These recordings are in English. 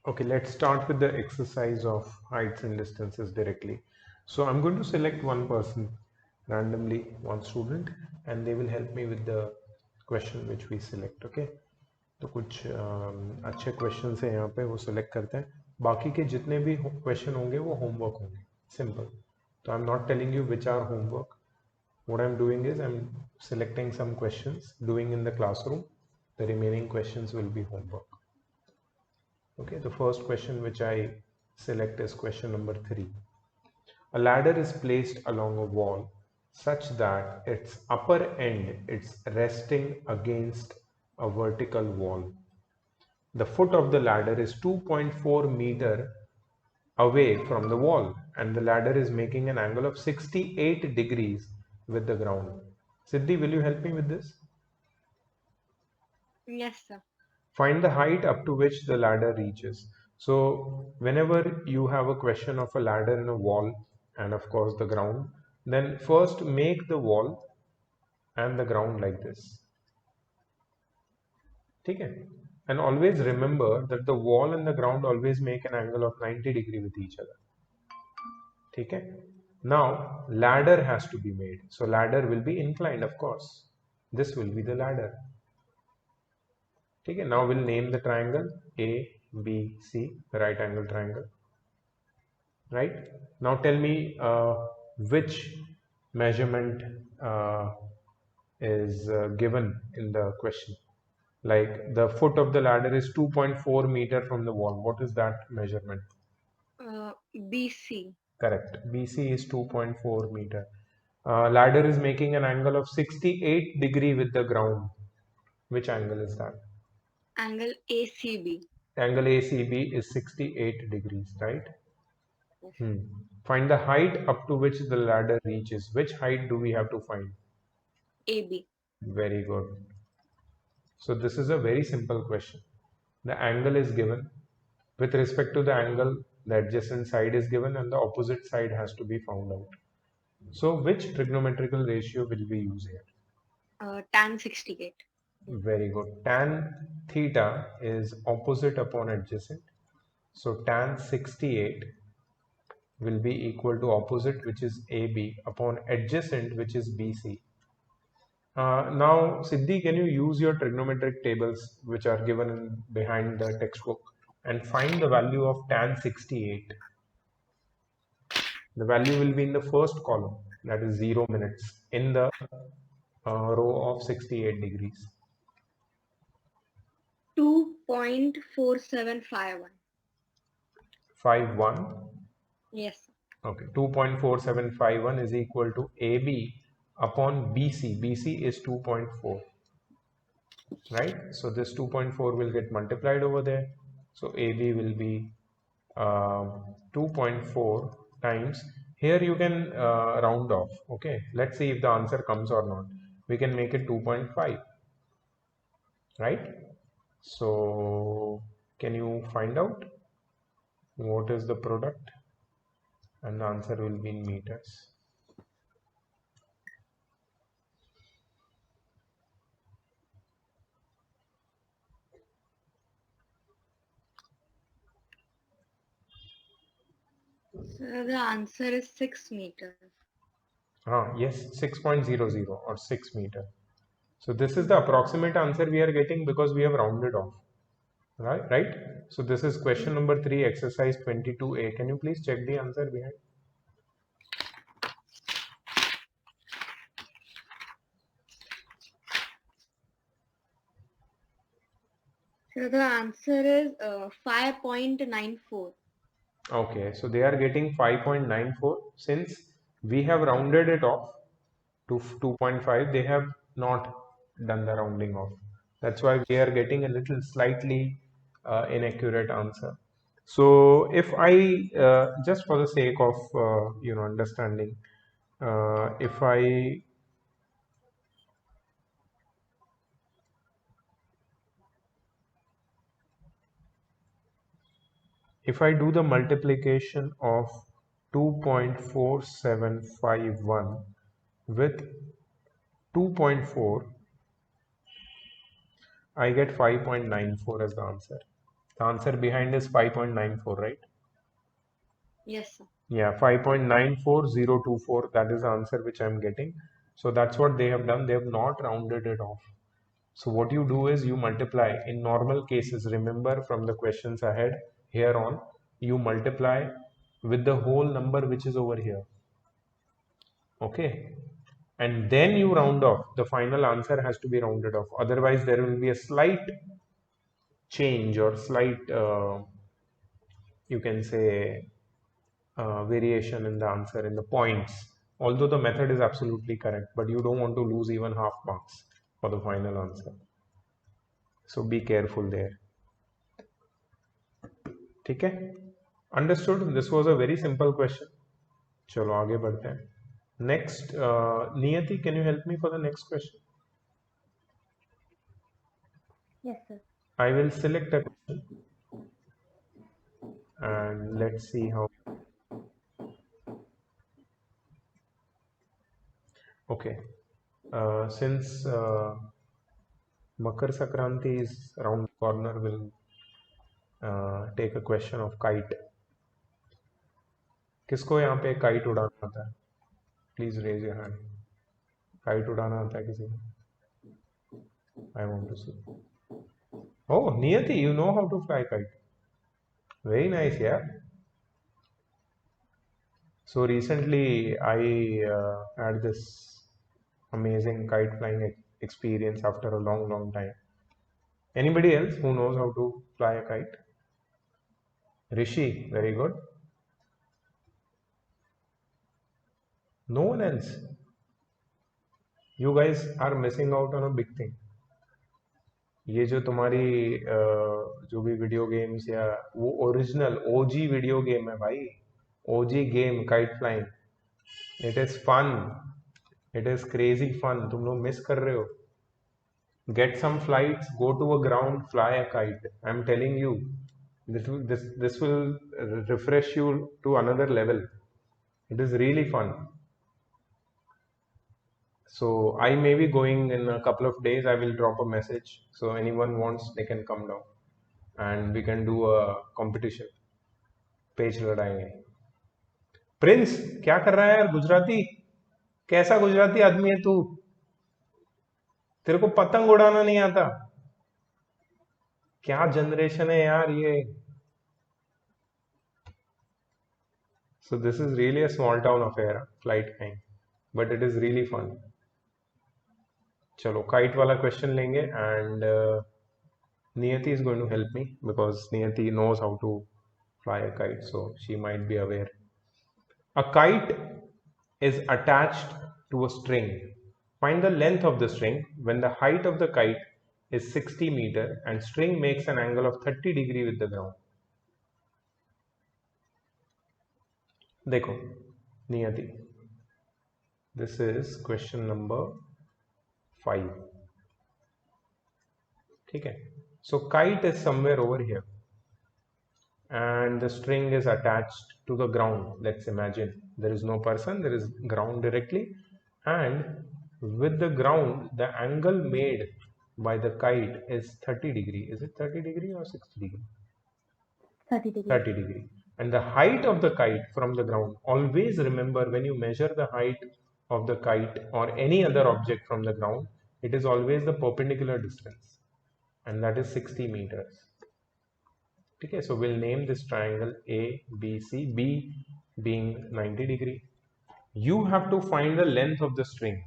Okay, let's start with the exercise of heights and distances directly. So I'm going to select one person randomly, one student, and they will help me with the question which we select. Okay, तो कुछ अच्छे question है यहाँ पे, वो select करते हैं. बाकी के जितने भी क्वेश्चन होंगे वो होमवर्क होंगे, सिंपल. तो I am not telling you which are homework. What I'm doing is I'm selecting some questions, doing in the classroom. The remaining questions will be homework. Okay, the first question which I select is question number 3. A ladder is placed along a wall such that its upper end is resting against a vertical wall. The foot of the ladder is 2.4 meter away from the wall and the ladder is making an angle of 68 degrees with the ground. Siddhi, will you help me with this? Yes, sir. Find the height up to which the ladder reaches. So whenever you have a question of a ladder in a wall and of course the ground, then first make the wall and the ground like this. Okay? And always remember that the wall and the ground always make an angle of 90 degree with each other. Okay? Now ladder has to be made. So ladder will be inclined, of course. This will be the ladder. Okay, now we'll name the triangle ABC, the right angle triangle. Right? Now tell me which measurement is given in the question. Like the foot of the ladder is 2.4 meter from the wall. What is that measurement? BC. Correct. BC is 2.4 meter. Ladder is making an angle of 68 degree with the ground. Which angle is that? Angle ACB. Angle ACB is 68 degrees, right? Yes. Find the height up to which the ladder reaches. Which height do we have to find? AB. Very good. So this is a very simple question. The angle is given. With respect to the angle, the adjacent side is given and the opposite side has to be found out. So which trigonometrical ratio will we use here? Tan 68. Very good. Tan theta is opposite upon adjacent. So tan 68 will be equal to opposite, which is AB, upon adjacent, which is BC. Now, Siddhi, can you use your trigonometric tables which are given behind the textbook and find the value of tan 68? The value will be in the first column, that is 0 minutes, in the row of 68 degrees. 2.4751. 51. Yes. Okay, 2.4751 is equal to AB upon BC. BC is 2.4. Right? So this 2.4 will get multiplied over there. So AB will be 2.4 times. Here you can round off. Okay, let's see if the answer comes or not. We can make it 2.5. Right? So can you find out what is the product? And the answer will be in meters. So the answer is 6 meters. Yes, 6.00 or 6 meter. So this is the approximate answer we are getting because we have rounded off. Right? So this is question number 3, exercise 22A. Can you please check the answer behind? So the answer is 5.94. Okay, so they are getting 5.94. Since we have rounded it off to 2.5, they have not done the rounding off. That's why we are getting a little slightly inaccurate answer. So if I just for the sake of understanding, if I do the multiplication of 2.4751 with 2.4, I get 5.94 as the answer. The answer behind is 5.94, right? Yes, sir. Yeah, 5.94024. That is the answer which I'm getting. So that's what they have done. They have not rounded it off. So what you do is you multiply. In normal cases, remember from the questions ahead, here on, you multiply with the whole number which is over here. Okay. And then you round off. The final answer has to be rounded off. Otherwise, there will be a slight change or slight, you can say, variation in the answer, in the points. Although the method is absolutely correct, but you don't want to lose even half marks for the final answer. So be careful there. ठीक है? Understood? This was a very simple question. चलो आगे बढ़ते हैं. Next, Niyati, can you help me for the next question? Yes, sir. I will select a question and let's see how. Okay. Since Makar Sankranti is around the corner, we'll take a question of kite. किसको यहाँ पे kite उड़ाना आता है? Please raise your hand. Kite उड़ाना आता है किसी को? आई want to see. Oh Niyati, you know how to fly kite. Very nice यार. So recently I had this amazing kite flying experience after a long time. Anybody else who knows how to fly a kite? Rishi, very good. No one else. You guys are missing out on a big thing. ये जो तुम्हारी जो भी video games या वो original ओजी video game है भाई. OG game kite flying. It is fun. It is crazy fun. तुम लोग मिस कर रहे हो. Get some flights, go to a ground, fly a kite. I'm telling you, this will refresh you to another level. It is really fun. So I may be going in a couple of days. I will drop a message. So anyone wants, they can come down and we can do a competition. Page लड़ाएंगे. Prince क्या कर रहा है यार? गुजराती कैसा गुजराती आदमी है तू? तेरे को पतंग उड़ाना नहीं आता? क्या जनरेशन है यार ये. So this is really a small town affair, flight kind, but it is really fun. चलो kite वाला question लेंगे and Niyati is going to help me because Niyati knows how to fly a kite, so she might be aware. A kite is attached to a string. Find the length of the string when the height of the kite is 60 meter and string makes an angle of 30 degree with the ground. देखो नियति, this is question number 5. ठीक है. So kite is somewhere over here and the string is attached to the ground. Let's imagine there is no person, there is ground directly, and with the ground the angle made by the kite is 30 degree. Is it 30 degree or 60 degree? 30 degree. 30 degree. And the height of the kite from the ground, always remember when you measure the height of the kite or any other object from the ground, it is always the perpendicular distance, and that is 60 meters. Okay, so we'll name this triangle A, B, C, B being 90 degree. You have to find the length of the string.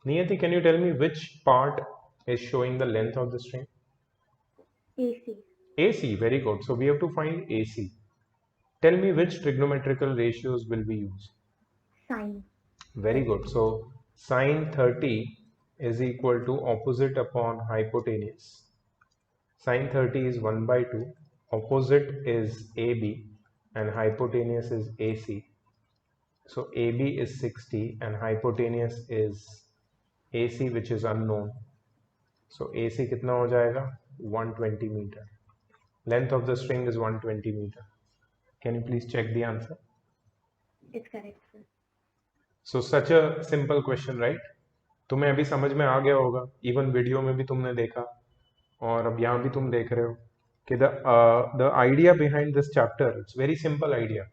Niyati, can you tell me which part is showing the length of the string? AC. AC, very good. So we have to find AC. Tell me which trigonometrical ratios will we use? Sine. Very good. So sine 30 is equal to opposite upon hypotenuse. Sine 30 is 1 by 2. Opposite is AB and hypotenuse is AC. So AB is 60 and hypotenuse is AC, which is unknown. So AC कितना हो जाएगा? 120 meter. Length of the string is 120 meter. Can you please check the answer? It's correct, sir. So such a simple question, right? तुम्हें अभी समझ में आ गया होगा. Even video में भी तुमने देखा और अब यहाँ भी तुम देख रहे हो. Okay, the idea behind this chapter, it's very simple idea.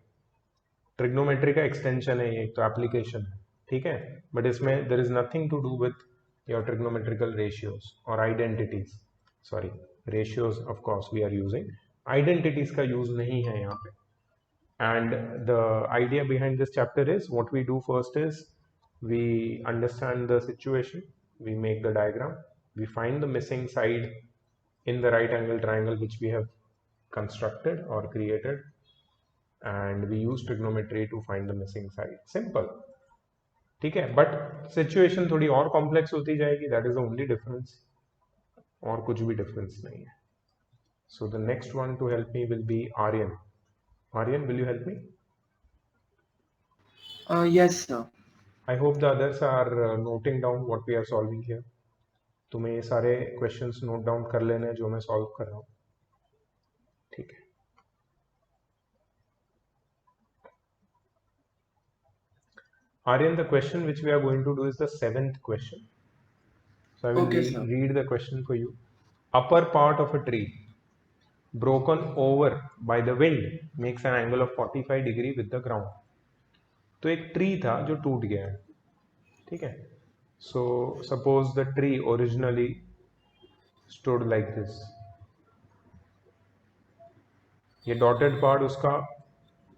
Trigonometry का एक्सटेंशन है ये, एक तो एप्लीकेशन है, ठीक है, बट इसमें there is nothing to do with your trigonometrical ratios और identities, sorry ratios of course we are using, identities का यूज नहीं है यहाँ पे. And the idea behind this chapter is what we do first is we understand the situation, we make the diagram, we find the missing side in the right angle triangle which we have constructed or created, and we use trigonometry to find the missing side. Simple. ठीक है, but situation थोड़ी और complex होती जाएगी, that is the only difference, और कुछ भी difference नहीं है. So the next one to help me will be Aryan. Aryan, will you help me? Yes, sir. I hope the others are noting down what we are solving here. तुम्हें ये सारे questions note down कर लेने हैं जो मैं solve कर रहा हूँ, ठीक है. Aryan, the question which we are going to do is the 7th question. So I will read the question for you. Upper part of a tree broken over by the wind makes an angle of 45 degree with the ground. तो एक tree था जो टूट गया है, ठीक है. So suppose the tree originally stood like this. ये डॉटेड पार्ट उसका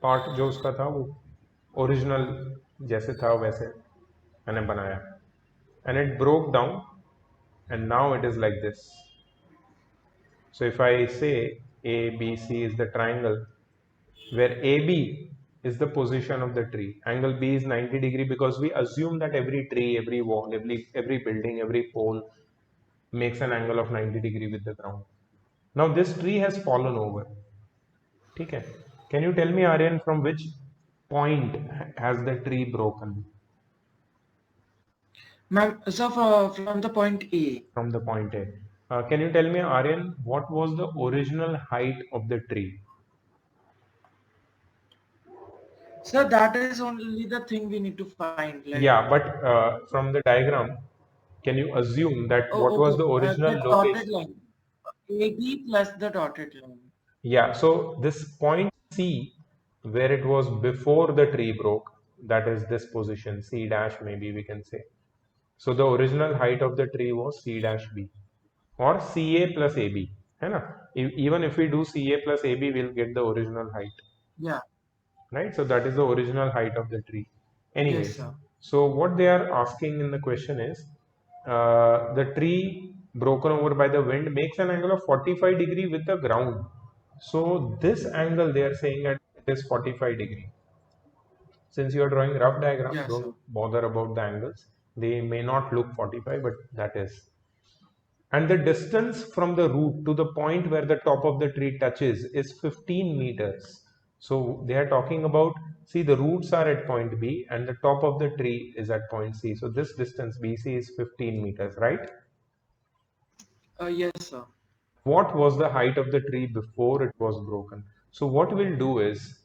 पार्ट जो उसका था वो ओरिजिनल जैसे था वैसे मैंने बनाया, and it broke down and now it is like this. So if I say ABC is the triangle where AB is the position of the tree, angle B is 90 degree because we assume that every tree, every wall, every building, every pole makes an angle of 90 degree with the ground. Now this tree has fallen over. ठीक है. Can you tell me, Aryan, from which point has the tree broken? Ma'am, so from the point A. From the point A. Can you tell me, Aryan, what was the original height of the tree? So that is only the thing we need to find. Like, yeah, but from the diagram, can you assume that what was the original the dotted location? line. AB plus the dotted line. Yeah, so this point C, where it was before the tree broke, that is this position, C dash maybe we can say. So the original height of the tree was C dash B or CA plus AB. है ना? Even if we do CA plus AB, we'll get the original height. Yeah. Right? So that is the original height of the tree. Anyways, Yes, sir. so what they are asking in the question is, the tree broken over by the wind makes an angle of 45 degree with the ground. So this angle they are saying that it is 45 degree. Since you are drawing rough diagram, Yes, don't sir. bother about the angles. They may not look 45, but that is. And the distance from the root to the point where the top of the tree touches is 15 meters. So they are talking about, see, the roots are at point B and the top of the tree is at point C. So this distance BC is 15 meters, right? Yes, sir. What was the height of the tree before it was broken? So what we'll do is,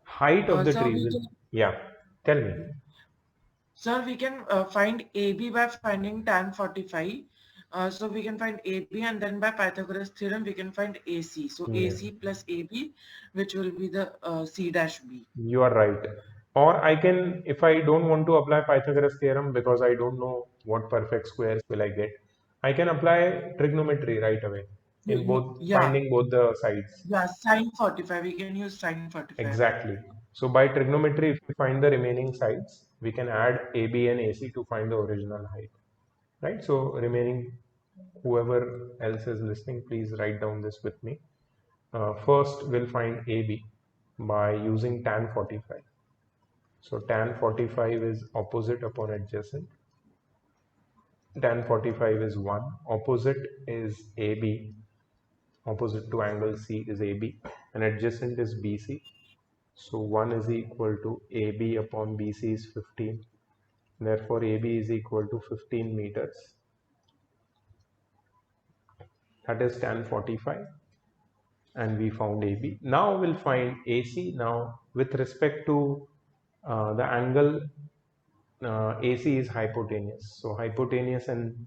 height of the Sir, tree will, yeah, tell me. Sir, we can find AB by finding tan 45. So we can find AB, and then by Pythagoras theorem we can find AC. So AC plus AB, which will be the C dash B. You are right. Or I can, if I don't want to apply Pythagoras theorem because I don't know what perfect squares will I get, I can apply trigonometry right away in both, finding both the sides. Yeah, sine 45. We can use sine 45. Exactly. So by trigonometry, if we find the remaining sides, we can add AB and AC to find the original height. Right? So remaining, whoever else is listening, please write down this with me. First, we'll find AB by using tan 45. So tan 45 is opposite upon adjacent. Tan 45 is 1. Opposite is AB. Opposite to angle C is AB. And adjacent is BC. So 1 is equal to AB upon BC is 15. Therefore, AB is equal to 15 meters. That is tan 45. And we found AB. Now we'll find AC. Now with respect to the angle AC is hypotenuse. So hypotenuse and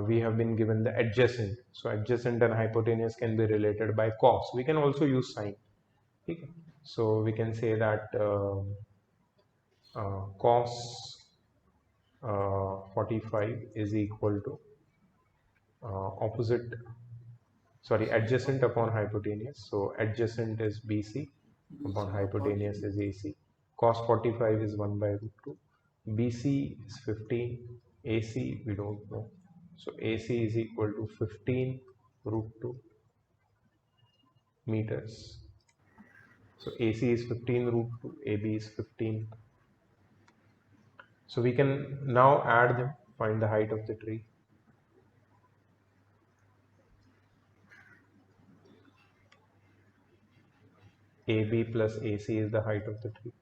we have been given the adjacent. So adjacent and hypotenuse can be related by cos. We can also use sine. Okay. So we can say that cos 45 is equal to adjacent upon hypotenuse. So adjacent is BC upon hypotenuse is AC. Cos 45 is 1 by root 2. BC is 15. AC we don't know. So AC is equal to 15 root 2 meters. So AC is 15 root 2, AB is 15. So we can now add them, find the height of the tree. AB plus AC is the height of the tree.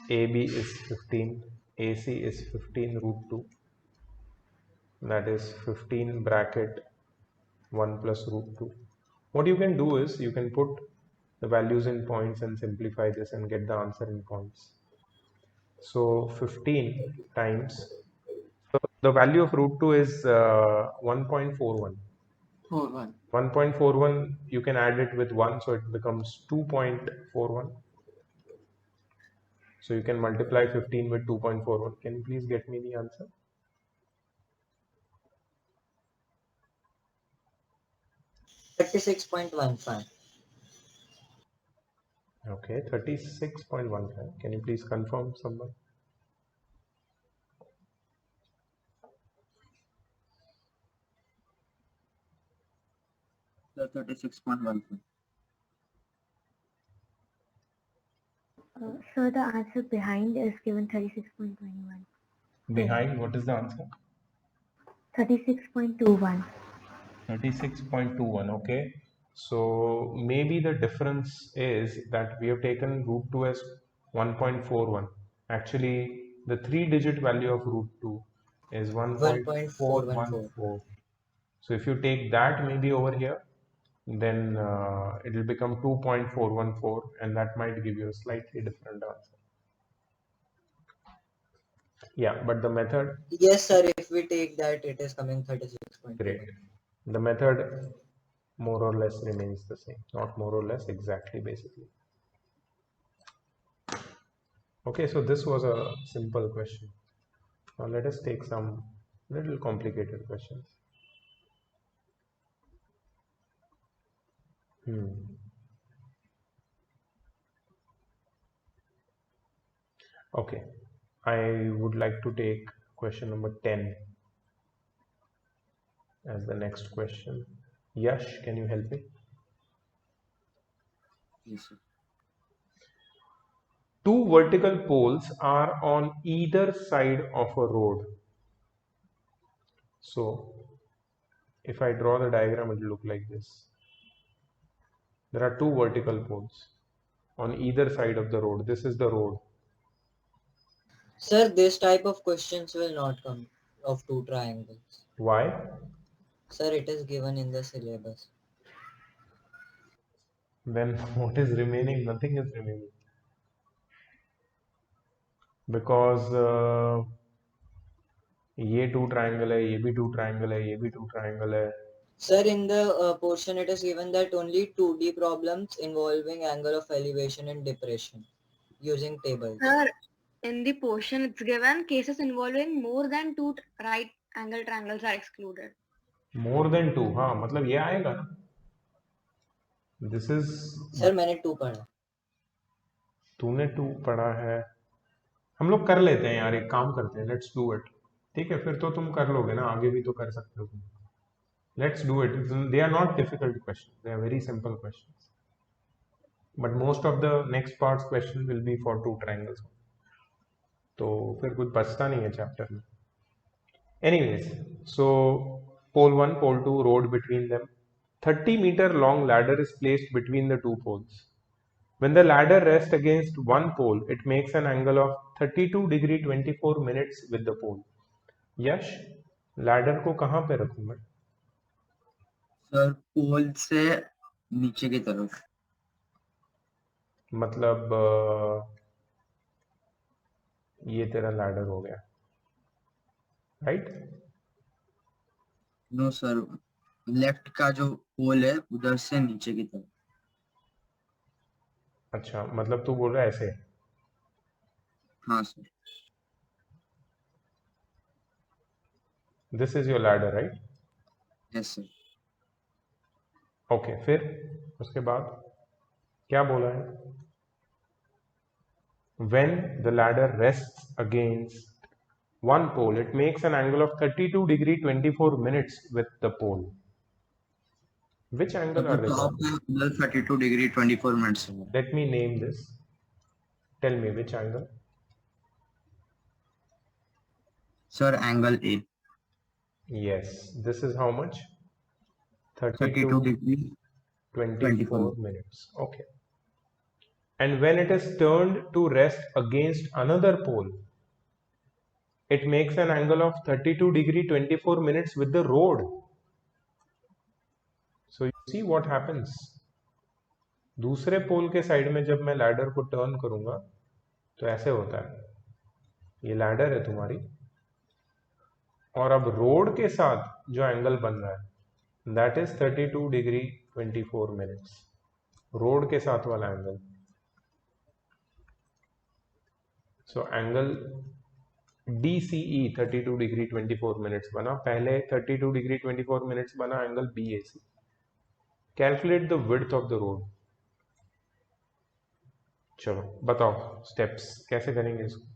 AB is 15, AC is 15 root 2. That is 15 bracket 1 plus root 2. What you can do is you can put the values in points and simplify this and get the answer in points. So 15 times, so the value of root 2 is 1.41. 1.41, you can add it with 1, so it becomes 2.41. So you can multiply 15 with 2.41. Can you please get me the answer? $36.15. Okay, 36.15. Can you please confirm someone? The 36.15. So the answer behind is given 36.21. Behind, what is the answer? 36.21. 36.21. Okay. So maybe the difference is that we have taken root 2 as 1.41. Actually, the 3-digit value of root 2 is 1.414. So if you take that maybe over here, then it will become 2.414, and that might give you a slightly different answer. Yeah, but the method, Yes, sir. If we take that, it is coming 36.21. great. The method more or less remains the same, not more or less, exactly, basically. Okay, so this was a simple question. Now let us take some little complicated questions. Okay, I would like to take question number 10 as the next question. Yash, can you help me? Yes, sir. Two vertical poles are on either side of a road. So if I draw the diagram, it will look like this. There are two vertical poles on either side of the road. This is the road. Sir, this type of questions will not come of two triangles. Why? Sir, it is given in the syllabus. Then what is remaining? Nothing is remaining. Because ये two triangle है, ये भी two triangle है, ये भी two triangle है. Sir, in the portion it is given that only 2D problems involving angle of elevation and depression using tables. Sir, in the portion it's given cases involving more than two right angle triangles are excluded. More than two, हाँ मतलब ये आएगा ना. This is. Sir, मैंने 2 पढ़ा. तूने 2 पढ़ा है. हम लोग कर लेते हैं यार, एक काम करते हैं, लेट्स डू इट. ठीक है, फिर तो तुम कर लोगे ना, आगे भी तो कर सकते हो तुम. Let's do it. They are not difficult questions. They are very simple questions. But most of the next parts question will be for two triangles. तो फिर कुछ बचता नहीं है चैप्टर में. Anyways, so pole 1, pole 2, road between them. 30-meter long ladder is placed between the two poles. When the ladder rests against one pole, it makes an angle of 32 degree 24 minutes with the pole. Yash, ladder को कहाँ पे रखूं मैं? Sir, पोल से नीचे की तरफ. मतलब ये तेरा लैडर हो गया, राइट? नो सर, लेफ्ट का जो पोल है उधर से नीचे की तरफ। अच्छा, मतलब तू बोल रहा है ऐसे? हाँ sir. This is your ladder, right? Yes sir. Okay, फिर उसके बाद क्या बोला है? When the ladder rests against one pole, it makes an angle of 32 degree 24 minutes with the pole. Which angle are they top talking? है उधर 32 degree 24 minutes है। Let me name this. Tell me which angle. Sir angle A. Yes, this is how much? 32 32 degree 24 minutes. Okay. And when it is turned to rest against another pole, it makes an angle of 32 degree 24 minutes with the road. So you see what happens. दूसरे पोल के side में जब मैं ladder को turn करूंगा तो ऐसे होता है। ये लैडर है तुम्हारी, और अब रोड के साथ जो एंगल बन रहा है that is 32 degree 24 minutes. Road के साथ वाला angle. So angle DCE 32 degree 24 minutes बना। पहले 32 डिग्री 24 मिनट्स बना angle BAC। Calculate the width of the road. चलो बताओ स्टेप्स कैसे करेंगे इसको।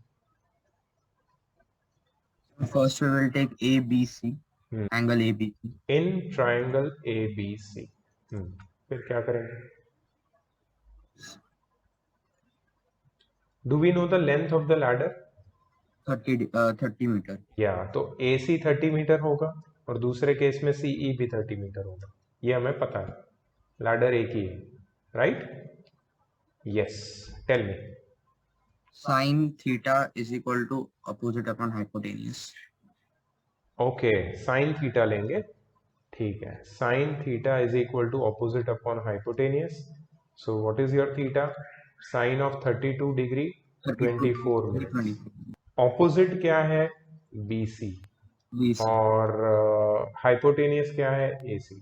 First we will take ABC, angle ABC in triangle ABC। फिर क्या करेंगे? Do we know the length of the ladder? 30 metre. या तो AC 30 मीटर होगा और दूसरे केस में CE भी 30 मीटर होगा, ये हमें पता है। लैडर एक ही है, right? Yes, tell me. sin theta is equal to opposite upon hypotenuse। Okay, sine theta लेंगे, ठीक है। Sine theta is equal to opposite upon hypotenuse. So what is your theta? Sine of 32 degree 24 minutes. Opposite क्या है? BC। और hypotenuse क्या है? AC।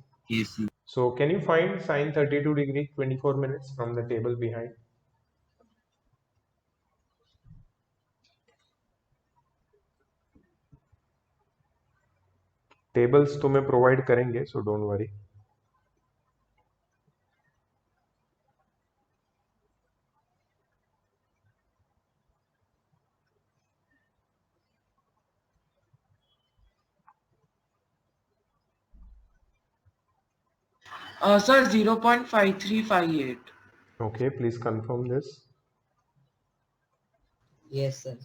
So can you find sine 32 degree 24 minutes from the table behind? Tables तुम्हें provide करेंगे, so don't worry. Sir, 0.5358. Okay, please confirm this. Yes, sir.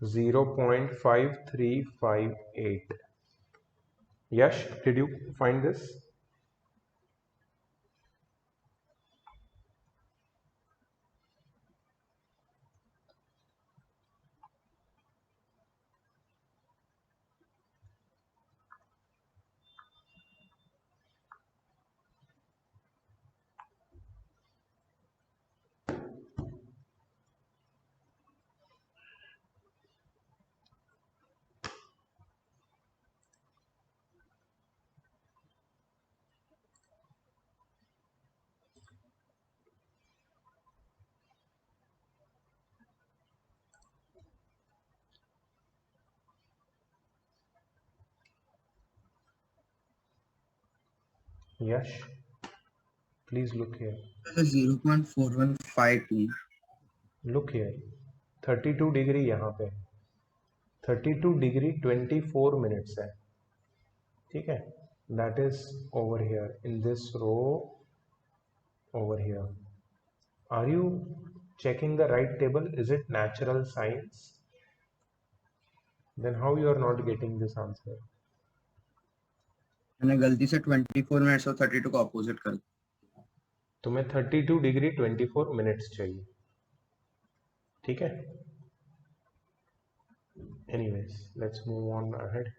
0.5358. Yash, did you find this? Yash, please look here. 0.4152। Look here. 32 degree यहाँ पे, 32 degree 24 minutes है, ठीक है? That is over here in this row over here. Are you checking the right table? Is it natural science? Then how you are not getting this answer? मैंने गलती से 24 minutes और 32 का ऑपोजिट कर दिया। तुम्हें 32 डिग्री 24 मिनट्स चाहिए, ठीक है? Anyways, let's move on ahead.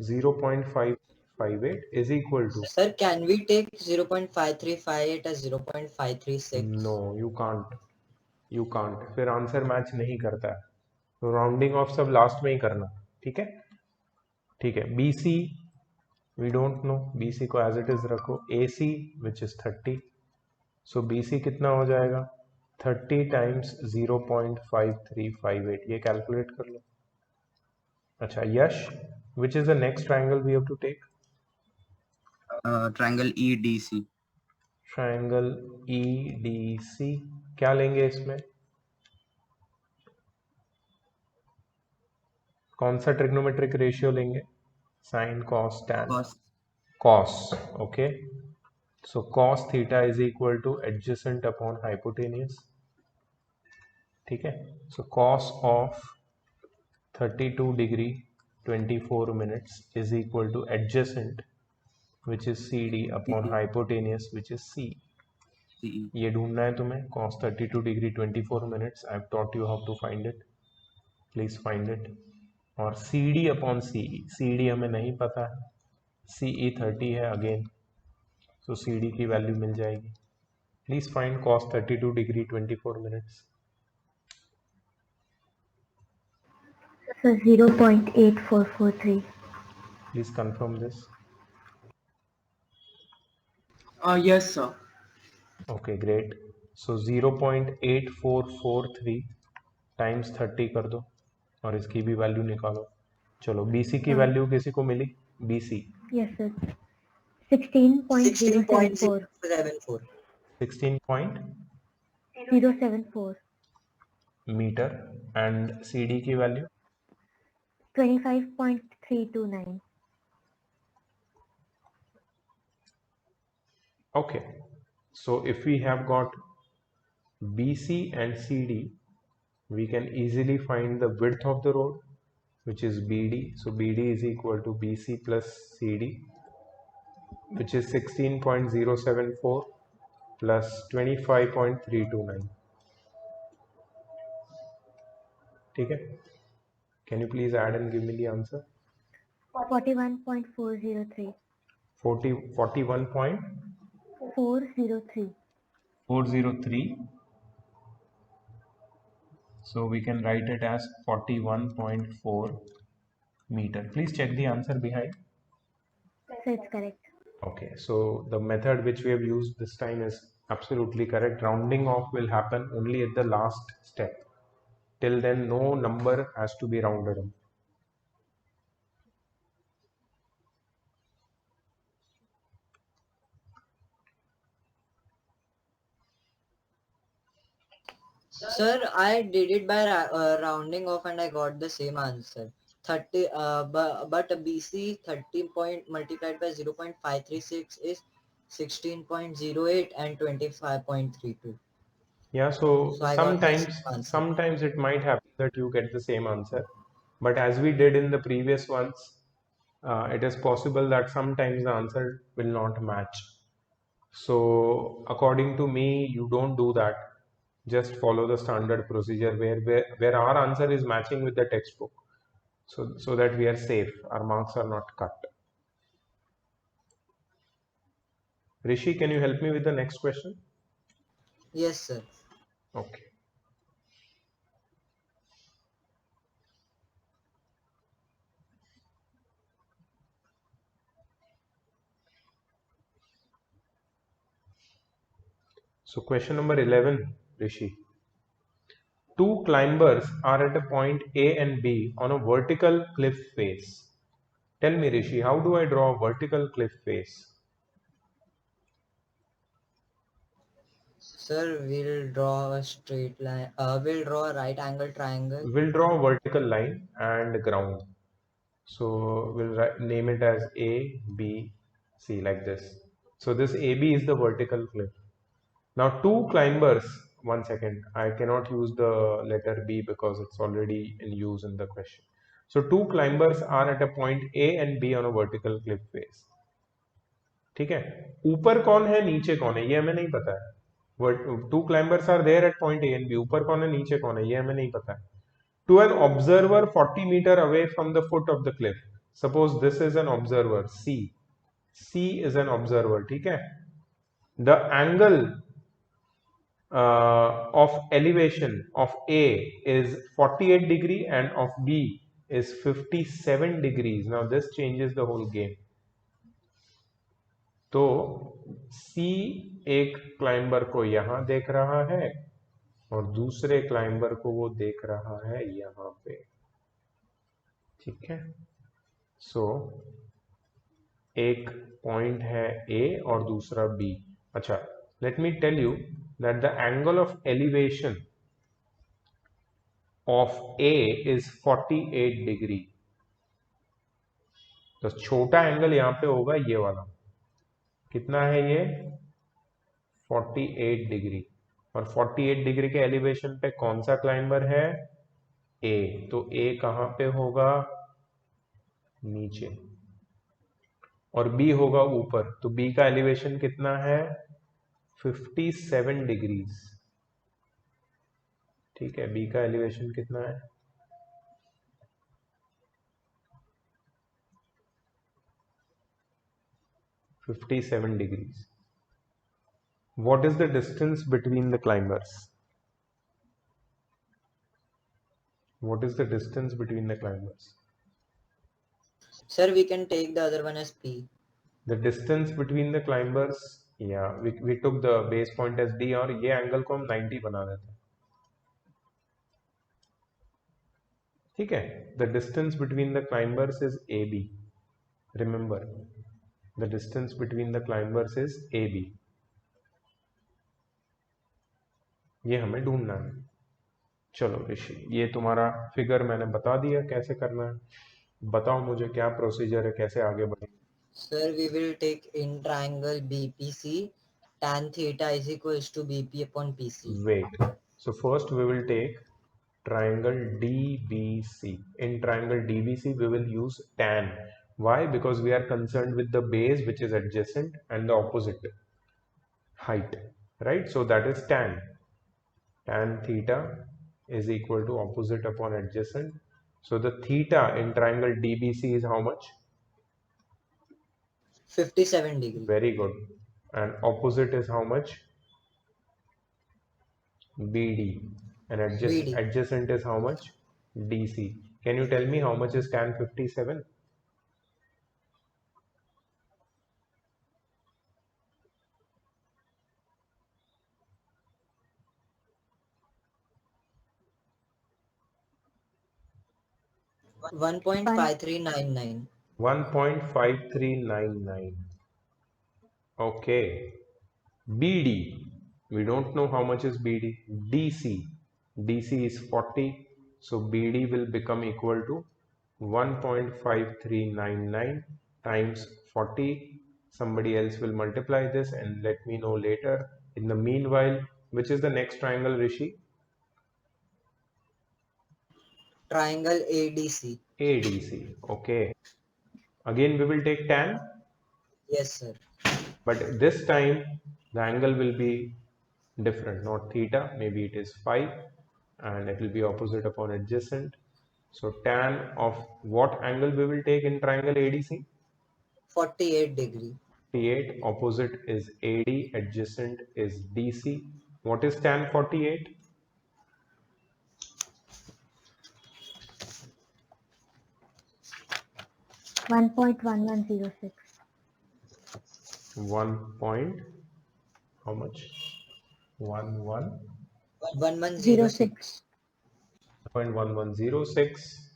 0.558 is equal to. Sir, can we take 0.5358 as 0.536? No, you can't. You can't. फिर आंसर मैच नहीं करता है। तो राउंडिंग ऑफ सब लास्ट में ही करना, ठीक है। ठीक है, BC we don't know, BC को एज इट इज रखो, AC which is 30, so BC कितना हो जाएगा 30 टाइम्स 0.5358, ये कैलकुलेट कर लो। अच्छा Yash, which is the next triangle we have to take? Triangle EDC. Triangle EDC, क्या लेंगे इसमें? कौन सा ट्रिग्नोमेट्रिक रेशियो लेंगे? Sine cos tan Cos. cos, okay, so cos theta is equal to adjacent upon hypotenuse, ठीक है। so cos of 32 degree 24 minutes is equal to adjacent which is CD upon hypotenuse which is C. CE. ये ढूंढना है तुम्हें, cos 32 degree 24 minutes, I've taught you how to find it, please find it। और CD upon CE, CD हमें नहीं पता है, CE 30 है अगेन, सो CD की वैल्यू मिल जाएगी। Please find cos 32 degree 24 minutes. So 0.8443. Please confirm this. Yes, sir. Okay great, so 0.8443 times 30 कर दो और इसकी भी वैल्यू निकालो। चलो BC की वैल्यू किसी को मिली? BC Yes, sir. 16.074. 16.074. 16.074 metre, and CD की value 25.329. okay, so if we have got BC and CD, we can easily find the width of the road which is BD, so BD is equal to BC plus CD which is 16.074 plus 25.329, ठीक है। can you please add and give me the answer? 41.403. 41.403, 403. so we can write it as 41.4 meter. Please check the answer behind. So it's correct. Okay, so the method which we have used this time is absolutely correct. Rounding off will happen only at the last step. Till then, no number has to be rounded up. Sir, I did it by rounding off and I got the same answer. 30, but BC 30 point multiplied by 0.536 is 16.08 and 25.32. Yeah, so I got the same answer. sometimes it might happen that you get the same answer, but as we did in the previous ones, it is possible that sometimes the answer will not match. So according to me, you don't do that. Just follow the standard procedure where our answer is matching with the textbook, so that we are safe, our marks are not cut. Rishi, can you help me with the next question? Yes, sir. Okay. So question number 11, Rishi. Two climbers are at a point A and B on a vertical cliff face. Tell me, Rishi, how do I draw a vertical cliff face? Sir, we'll draw a straight line. We'll draw a right angle triangle. We'll draw a vertical line and ground. So we'll name it as A, B, C like this. So this AB is the vertical cliff. Now two climbers, one second, I cannot use the letter B because it's already in use in the question. So two climbers are at a point A and B on a vertical cliff face. ठीक है, ऊपर कौन है नीचे कौन है ये हमें नहीं पता है। Two climbers are there at point A and B, ऊपर कौन है नीचे कौन है ये हमें नहीं पता है। To an observer 40 meter away from the foot of the cliff, suppose this is an observer C. C is an observer, ठीक है। The angle of elevation of A is 48 degree and of B is 57 degrees. Now this changes the whole game. तो C एक climber को यहाँ देख रहा है और दूसरे क्लाइंबर को वो देख रहा है यहाँ पे, ठीक है। सो एक पॉइंट है A और दूसरा B। अच्छा, let me tell you that the angle of elevation of A is 48 degree। तो छोटा एंगल यहाँ पे होगा ये वाला, कितना है ये 48 डिग्री, और 48 डिग्री के एलिवेशन पे कौन सा क्लाइंबर है A, तो A कहाँ पे होगा नीचे और B होगा ऊपर, तो B का एलिवेशन कितना है 57 डिग्रीज, ठीक है। B का एलिवेशन कितना है 57 degrees. What is the distance between the climbers? What is the distance between the climbers? Sir, we can take the other one as P. The distance between the climbers, yeah, we took the base point as D और ये angle को हम 90 बना देते हैं, ठीक है। The distance between the climbers is AB. Remember, the distance between the climbers is AB. ये हमें ढूंढना है। चलो ऋषि, ये तुम्हारा फिगर मैंने बता दिया कैसे करना है, बताओ मुझे क्या प्रोसीजर है, कैसे आगे बढ़े। Sir, we will take in triangle BPC, tan theta is equals to BP upon PC. Wait, so first we will take triangle DBC. In triangle DBC we will use tan. Why? Because we are concerned with the base which is adjacent and the opposite height, right? So that is tan. Tan theta is equal to opposite upon adjacent. So the theta in triangle DBC is how much? 57 degree. Very good. And opposite is how much? BD. And BD. adjacent is how much? DC. Can you tell me how much is tan 57? $1.5399. 1.5399. Okay. BD. We don't know how much is BD. DC. DC is 40. So BD will become equal to 1.5399 times 40. Somebody else will multiply this and let me know later. In the meanwhile, which is the next triangle, Rishi? Triangle ADC. ADC. Okay. Again, we will take tan. Yes, sir. But this time the angle will be different, not theta, maybe it is phi, and it will be opposite upon adjacent. So tan of what angle we will take in triangle ADC? 48 degree. 48, opposite is AD, adjacent is DC. What is tan 48? 1.1106. 1. How much? 11. 1106. 0.1106,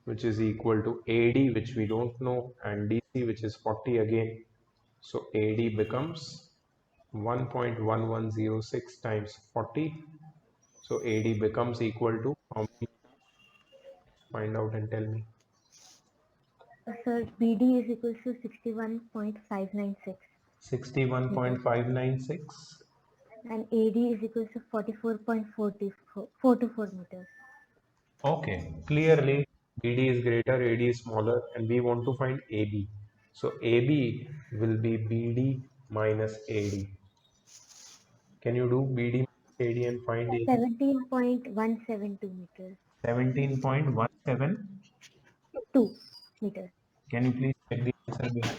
which is equal to AD, which we don't know, and DC, which is 40 again. So AD becomes 1.1106 times 40. So AD becomes equal to how many? Find out and tell me. Sir, BD is equal to 61.596 61.596. and AD is equal to 44.424 meters. Okay, clearly BD is greater, AD is smaller, and we want to find AB. So AB will be BD minus AD. Can you do BD minus AD and find AB? 17.172 meters. 17.172 meters. Can you please check the answer below?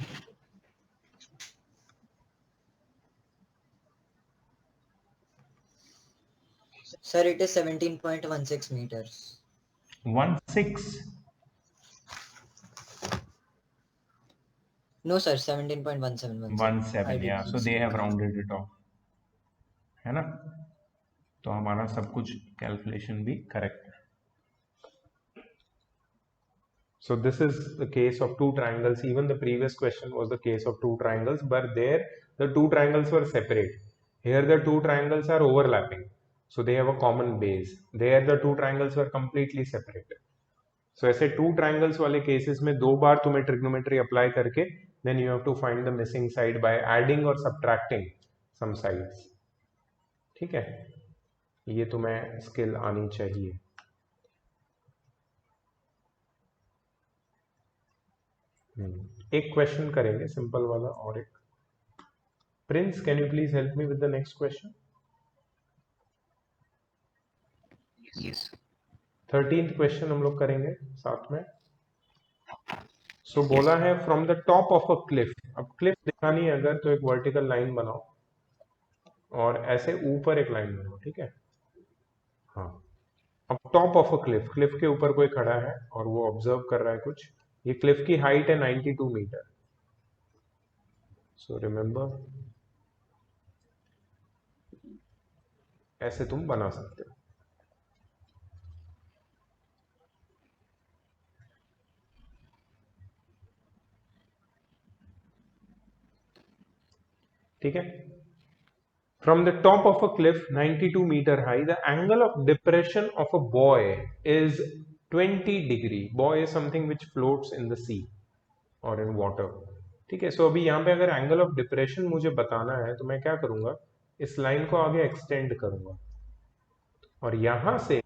Sir, it is 17.16 meters. 16. No, sir, 17.1717. 17, yeah. So they have rounded it off. है ना? तो हमारा सब कुछ calculation भी correct है. So this is the case of two triangles. Even the previous question was the case of two triangles, but there the two triangles were separate. Here the two triangles are overlapping, so they have a common base. There the two triangles were completely separate. So ऐसे two triangles वाले cases में दो बार तुम्हें trigonometry apply करके then you have to find the missing side by adding or subtracting some sides. ठीक है, ये तुम्हें skill आनी चाहिए. एक क्वेश्चन करेंगे सिंपल वाला और एक. Prince, can you please help me with the next question? Yes. 13th question हम लोग करेंगे साथ में. सो बोला है from the top of a cliff. अब क्लिफ दिखानी है अगर तो एक वर्टिकल लाइन बनाओ और ऐसे ऊपर एक लाइन बनाओ. ठीक है, हाँ. अब top of a cliff, Cliff के ऊपर कोई खड़ा है और वो ऑब्जर्व कर रहा है कुछ. ये क्लिफ की हाइट है 92 मीटर. सो रिमेंबर, ऐसे तुम बना सकते हो. ठीक है. From the top of a cliff 92 meter high, the angle of depression of a buoy is 20 degree. Buoy is something which floats in the sea or in water. ठीक है. सो अभी यहाँ पे अगर एंगल ऑफ डिप्रेशन मुझे बताना है तो मैं क्या करूंगा, इस लाइन को आगे एक्सटेंड करूंगा और यहां से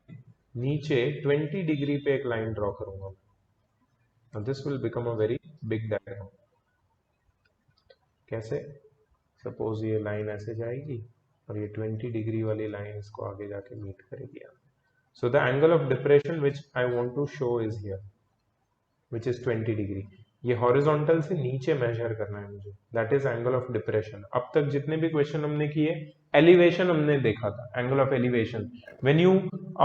नीचे 20 डिग्री पे एक लाइन ड्रॉ करूंगा. This will become a very big diagram. कैसे? सपोज ये लाइन ऐसे जाएगी और ये 20 डिग्री वाली लाइन इसको आगे जाके मीट करेगी. So the angle of depression which I want to show is here, which is 20 degree. ये हॉरिजॉन्टल से नीचे मेजर करना है मुझे. That is angle of depression. अब तक जितने भी क्वेश्चन हमने किए, एलिवेशन हमने देखा था, angle of elevation. When you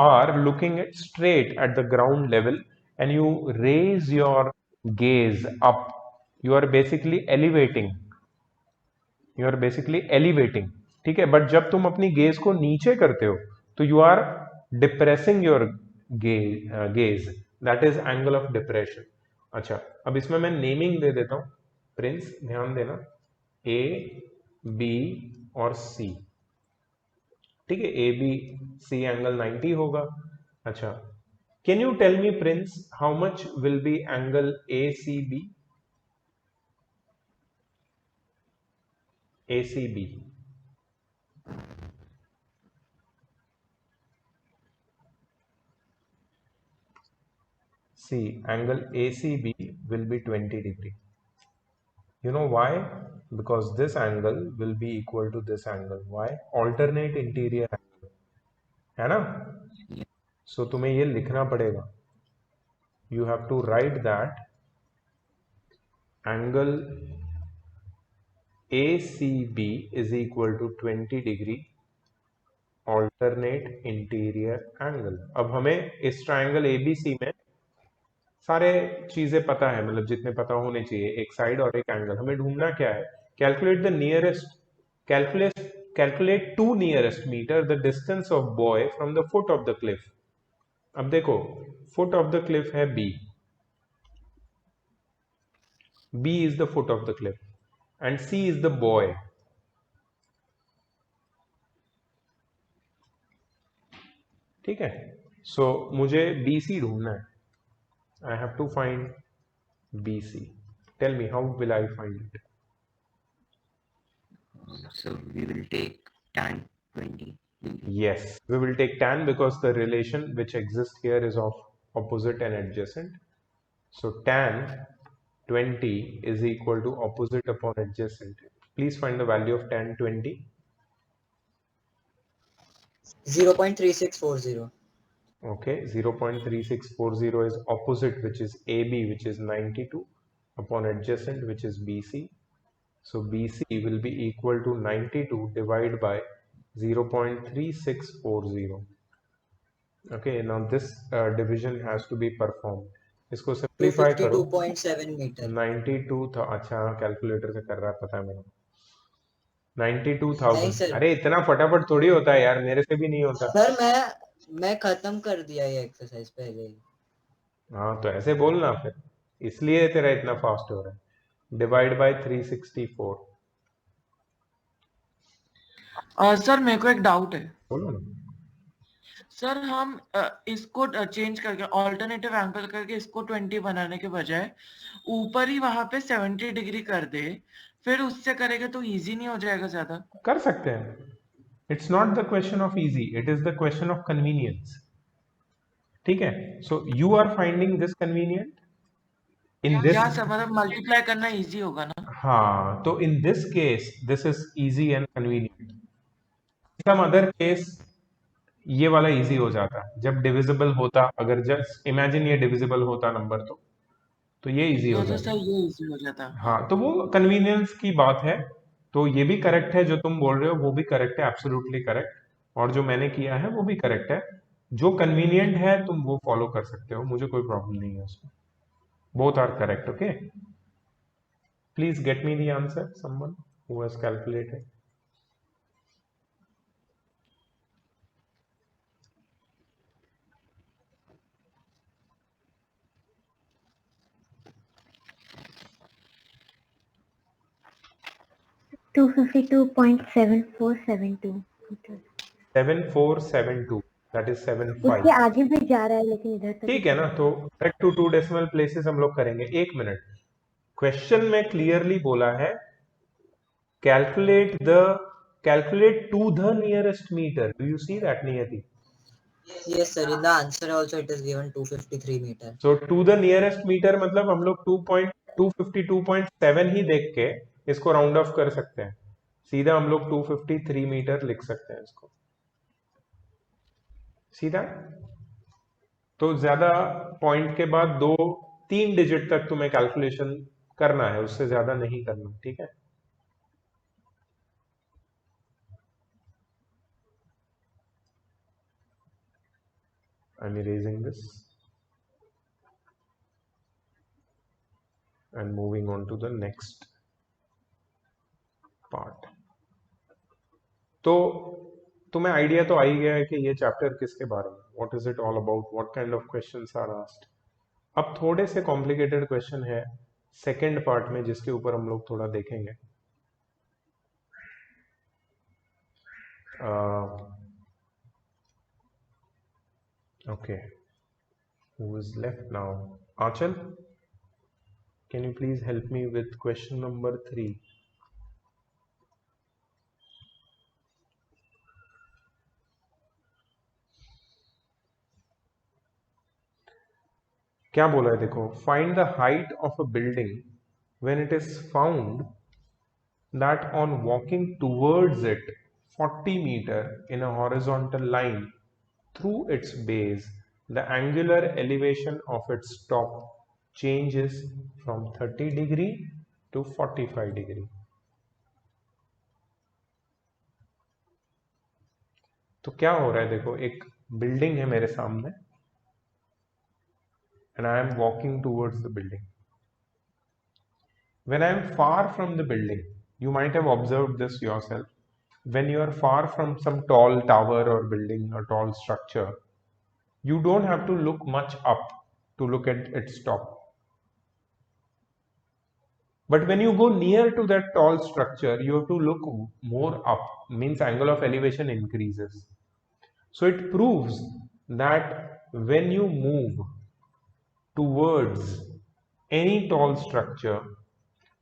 are looking at straight at the ground level and you raise your gaze up, you are basically elevating. You are basically elevating. ठीक है. बट जब तुम अपनी गेज को नीचे करते हो तो you are depressing your gaze. That is angle of depression. अच्छा, अब इसमें मैं नेमिंग दे देता हूं. प्रिंस ध्यान देना, ए बी और सी. ठीक है, ए बी सी एंगल 90 होगा. अच्छा, can you tell me Prince how much will be angle A C B? ACB. See, angle ACB will be 20 degree. You know why? Because this angle will be equal to this angle. Why? Alternate interior angle. है ना? So तुम्हें ये लिखना पड़ेगा. You have to write that angle ACB is equal to 20 degree alternate interior angle. अब हमें इस triangle ABC में सारे चीजें पता है, मतलब जितने पता होने चाहिए, एक साइड और एक एंगल. हमें ढूंढना क्या है? Calculate the nearest, calculate to nearest metre the distance of boy from the foot of the cliff. अब देखो, फुट ऑफ द क्लिफ है B. B is the foot of the cliff and C is the boy. ठीक है. सो मुझे BC ढूंढना है. I have to find BC. Tell me, how will I find it? So we will take tan 20. Yes, we will take tan because the relation which exists here is of opposite and adjacent. So tan 20 is equal to opposite upon adjacent. Please find the value of tan 20. 0.3640. Okay, 0.3640 is opposite, which is AB, which is 92, upon adjacent, which is BC. So BC will be equal to 92 divided by 0.3640. Okay, now this division has to be performed. इसको simplify करो. 252.7 metre 92 था. अच्छा, calculator से कर रहा है, पता है मेरे को. नहीं 92,000. सर अरे इतना फटाफट थोड़ी होता है यार, मेरे से भी नहीं होता. सर मैं खत्म कर दिया ये एक्सरसाइज पहले ही हाँ तो ऐसे बोलना फिर, इसलिए तेरा इतना फास्ट हो रहा है. Divide by 364. सर मेरे को एक डाउट है बोलो ना. सर. हम इसको चेंज करके ऑल्टरनेटिव एंगल करके इसको 20 बनाने के बजाय ऊपर ही वहां पे 70 डिग्री कर दे, फिर उससे करेंगे तो इजी नहीं हो जाएगा ज्यादा? कर सकते हैं. It's not the question of easy, it is the question of convenience. ठीक है, so you are finding this convenient in this. या सर मतलब मल्टीप्लाई करना इजी होगा ना? हाँ, तो in this case this is easy and convenient. Some other case ये वाला इजी हो जाता जब डिविजिबल होता. अगर जस्ट इमेजिन ये डिविजिबल होता नंबर, तो ये इजी हो तो जाता. सर ये इजी हो जाता. हाँ, तो वो कन्वीनियंस की बात है. तो ये भी करेक्ट है, जो तुम बोल रहे हो वो भी करेक्ट है, एब्सोल्युटली करेक्ट. और जो मैंने किया है वो भी करेक्ट है. जो कन्वीनियंट है तुम वो फॉलो कर सकते हो, मुझे कोई प्रॉब्लम नहीं है उसमें. Both are correct. Okay, please get me the answer, someone who has calculated. Two 252.7472 meters. 7472, that is उसके 75. आगे भी जा रहा है लेकिन इधर तक ठीक है ना, तो करेक्ट टू 2 डेसिमल प्लेसेस हम लोग करेंगे. एक मिनट, क्वेश्चन में क्लियरली बोला है calculate to the nearest meter. Do you see that, Niyati? yes sir in the answer also it is given 253 meter So to the nearest meter मतलब हम लोग 252.7 ही देख के इसको राउंड ऑफ कर सकते हैं. सीधा हम लोग 253 मीटर लिख सकते हैं इसको सीधा. तो ज्यादा पॉइंट के बाद 2-3 डिजिट तक तुम्हें कैलकुलेशन करना है, उससे ज्यादा नहीं करना. ठीक है, I'm erasing this and moving on to the next part. तो तुम्हें आइडिया तो आ ही गया है कि ये चैप्टर किसके बारे में, what is it all about, what kind of questions are asked. अब थोड़े से कॉम्प्लिकेटेड क्वेश्चन है सेकंड पार्ट में, जिसके ऊपर हम लोग थोड़ा देखेंगे. Okay, who is left now? Achal, can you please help me with question number 3? क्या बोला है देखो, find the height of a building when it is found that on walking towards it 40 meter in a horizontal line through its base, the angular elevation of its top changes from 30 degree to 45 degree. तो क्या हो रहा है देखो, एक building है मेरे सामने and I am walking towards the building. When I am far from the building, you might have observed this yourself. When you are far from some tall tower or building or tall structure, you don't have to look much up to look at its top. But when you go near to that tall structure, you have to look more up, means angle of elevation increases. So it proves that when you move towards any tall structure,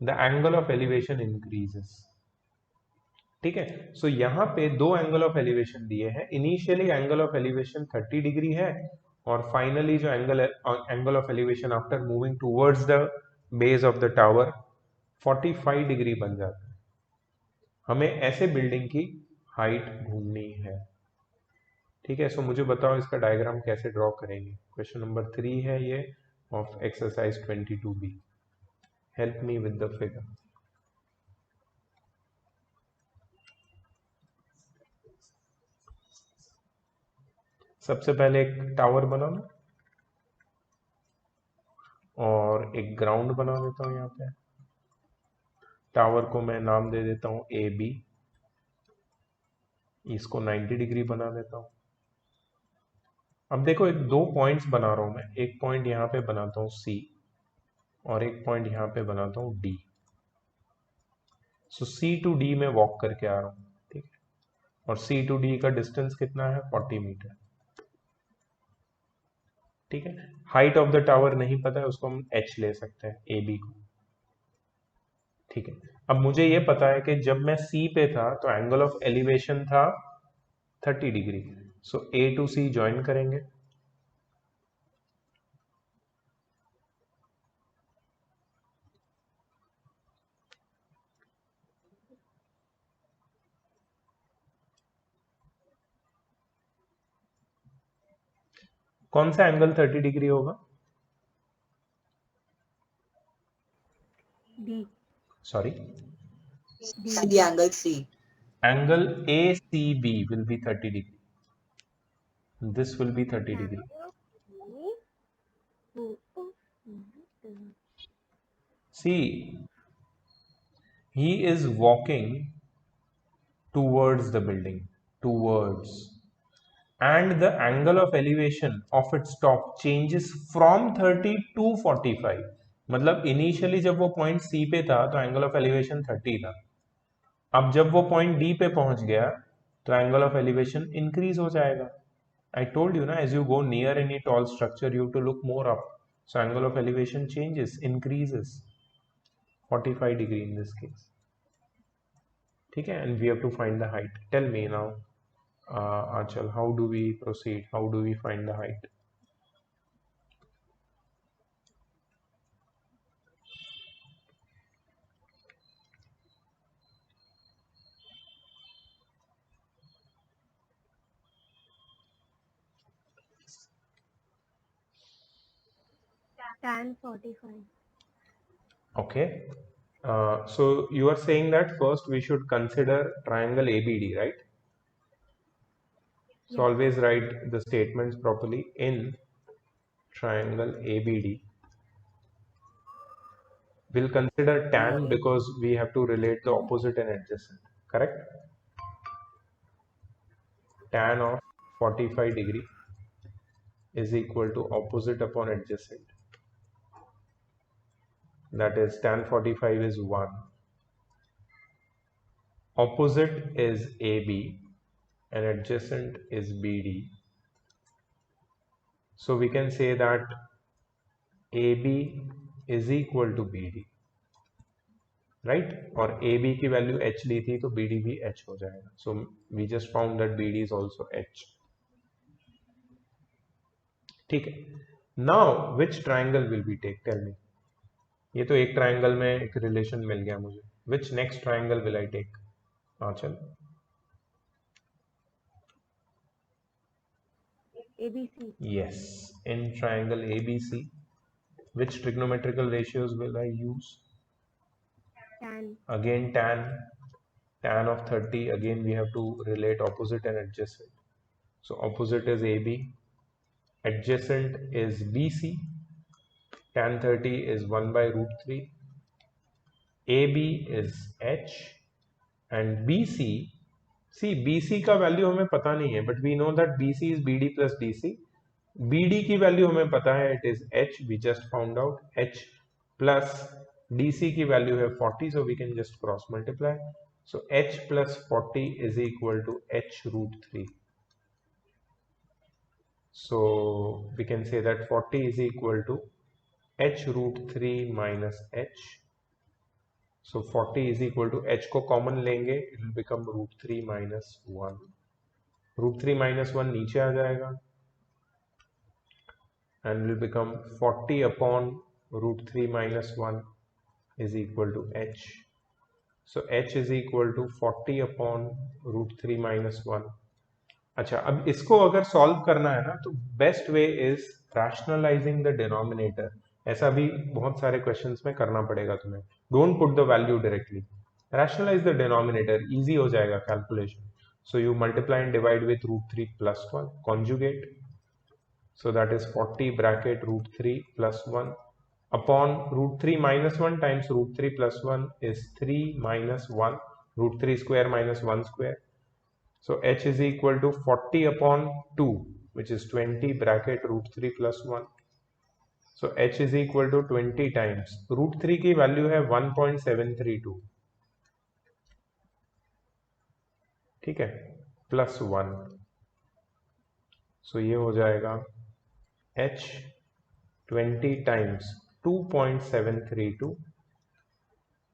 the angle of elevation increases. ठीक है, सो यहाँ पे दो angle of elevation दिए हैं. Initially angle of elevation 30 degree है, और finally जो angle of elevation after moving towards the base of the tower 45 degree बन जाता है. हमें ऐसे बिल्डिंग की हाइट ढूंढनी है. ठीक है, सो मुझे बताओ इसका डायग्राम कैसे ड्रॉ करेंगे. क्वेश्चन नंबर 3 है ये of exercise 22B. Help me with the figure. सबसे पहले एक टावर बनाना और एक ग्राउंड बना देता हूँ यहाँ पे। टावर को मैं नाम दे देता हूँ ए बी, इसको 90 डिग्री बना देता हूँ। अब देखो एक दो पॉइंट्स बना रहा हूँ मैं, एक पॉइंट यहाँ पे बनाता हूँ सी और एक पॉइंट यहाँ पे बनाता हूँ D. So C to D में वॉक करके आ रहा हूँ, ठीक है, और सी टू डी का डिस्टेंस कितना है 40 मीटर, ठीक है। हाइट ऑफ द टावर नहीं पता है, उसको हम एच ले सकते हैं ए बी को, ठीक है। अब मुझे ये पता है कि जब मैं सी पे था तो एंगल ऑफ एलिवेशन था 30 degree. So A to C join करेंगे, कौन सा एंगल 30 डिग्री होगा? D. Sorry, C angle C. angle ACB will be 30 degree. This will be 30 degree. See, he is walking towards the building, towards, and the angle of elevation of its top changes from 30 to 45. मतलब initially जब वो point सी पे था तो angle of elevation 30 था। अब जब वो पॉइंट डी पे पहुंच गया तो एंगल ऑफ एलिवेशन इंक्रीज हो जाएगा। I told you ना, as you go near any tall structure you have to look more up, so angle of elevation changes, increases 45 degree in this case, ठीक है, and we have to find the height. Tell me now, Achal, how do we proceed? How do we find the height? Tan 45. Okay, so you are saying that first we should consider triangle ABD, right? So Yes. always write the statements properly. In triangle ABD, we'll consider tan because we have to relate the opposite and adjacent, correct? Tan of 45 degree is equal to opposite upon adjacent. That is tan 45 is 1. Opposite is AB and adjacent is BD. So we can say that AB is equal to BD, right? और AB की value H ली थी तो BD भी H हो जाएगा. So we just found that BD is also H. ठीक है. Now which triangle will we take? Tell me. ये तो एक ट्राइंगल में एक रिलेशन मिल गया मुझे. Which next triangle will I take? चल. ABC. Yes, in triangle ABC, which trigonometrical ratios will I use? Tan. Again tan of 30. Again we have to relate opposite and adjacent. So opposite is AB, adjacent is BC. Tan 30 is 1 by root 3. AB is H and BC. See, BC का value हमें पता नहीं है, but we know that BC is BD plus DC. BD की value हमें पता है, it is H, we just found out. H plus DC की वैल्यू है 40, so we can just cross multiply. So H plus 40 is equal to H root 3. So we can say that 40 is equal to H root 3 minus H. So 40 is equal to H को common लेंगे, it will become root 3 minus 1. Root 3 minus 1 नीचे आ जाएगा and will become 40 upon root 3 minus 1 is equal to H. So H is equal to 40 upon root 3 minus 1. अच्छा, अब इसको अगर solve करना है ना तो best way is rationalising the denominator. ऐसा भी बहुत सारे क्वेश्चंस में करना पड़ेगा तुम्हें. Don't put the value directly, rationalise the denominator, easy हो जाएगा calculation. So you multiply and divide with root 3 plus 1, conjugate. So that is 40 bracket root 3 plus 1 upon root 3 minus 1 times root 3 plus 1 is 3 minus 1, root 3 square minus 1 square. So h is equal to 40 upon 2, which is 20 bracket root 3 plus 1. So h is equal to 20 times root 3 की value है 1.732, ठीक है, plus 1. सो ये हो जाएगा h 20 times 2.732.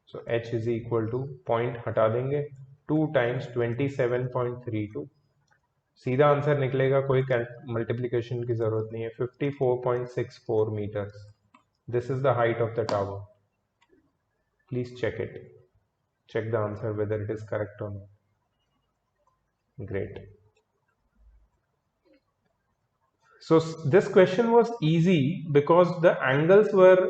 So h is equal to point हटा देंगे 2 times 27.32. सीधा आंसर निकलेगा, कोई मल्टीप्लिकेशन की जरूरत नहीं है, 54.64 meters. This is the height of the tower. Please check it. Check the answer whether it is correct or not. Great. So this question was easy because the angles were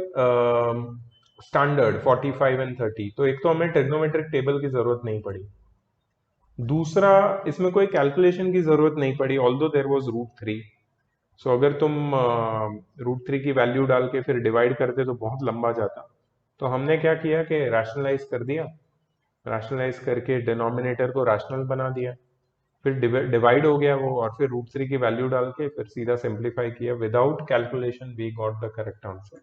standard 45 and 30. तो एक तो हमें trigonometric table की जरूरत नहीं पड़ी, दूसरा इसमें कोई कैलकुलेशन की जरूरत नहीं पड़ी, ऑल्दो देयर वाज रूट 3. सो अगर तुम रूट 3 की वैल्यू डाल के फिर डिवाइड करते तो बहुत लंबा जाता. तो हमने क्या किया कि रैशनलाइज कर दिया, रैशनलाइज करके डिनोमिनेटर को रैशनल बना दिया, फिर डिवाइड हो गया वो, और फिर रूट 3 की वैल्यू डाल के फिर सीधा सिंप्लीफाई किया. Without calculation we got the correct answer.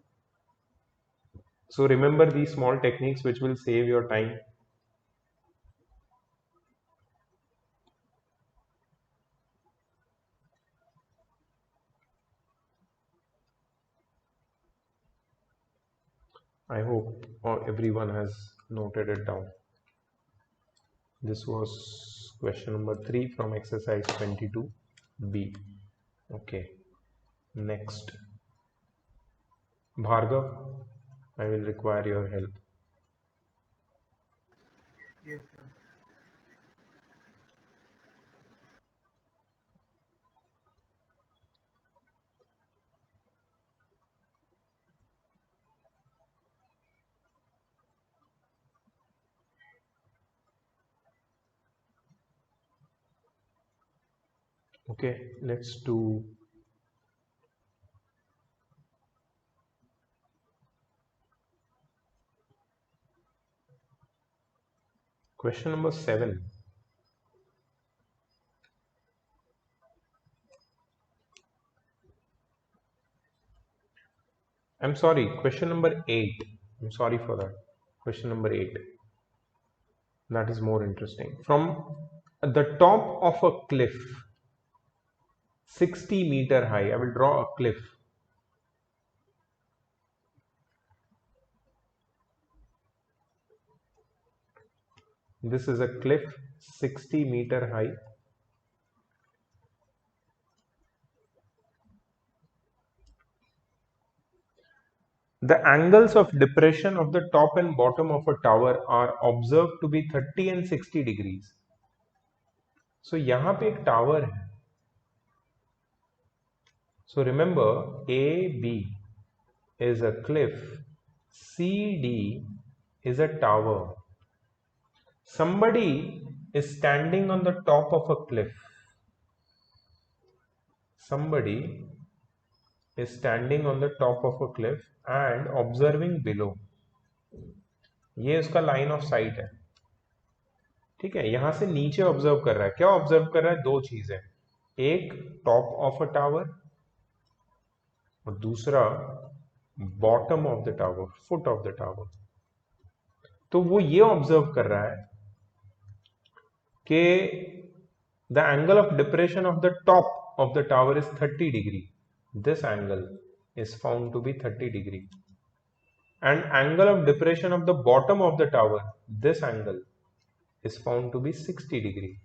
So remember the small techniques which will save your time. I hope everyone has noted it down. This was question number 3 from exercise 22B. Okay, next. Bhargav, I will require your help. Yes, sir. Okay, let's do question number 7. I'm sorry, question number 8. I'm sorry for that. Question number 8. That is more interesting. From the top of a cliff, 60 meter high, I will draw a cliff. This is a cliff 60 meter high. The angles of depression of the top and bottom of a tower are observed to be 30 and 60 degrees. So यहाँ पे एक tower है. So remember, AB is a cliff, CD is a tower. Somebody is standing on the top of a cliff. Somebody is standing on the top of a cliff and observing below. ये उसका line of site है, ठीक है. यहां से नीचे observe कर रहा है. क्या ऑब्जर्व कर रहा है? दो चीजें, एक टॉप ऑफ अ टावर और दूसरा bottom of the tower, foot of the tower. तो वो ये ऑब्जर्व कर रहा है कि the angle of depression of the top of the tower is 30 degree. This angle is found to be 30 degree. And angle of depression of the bottom of the tower, this angle is found to be 60 degree.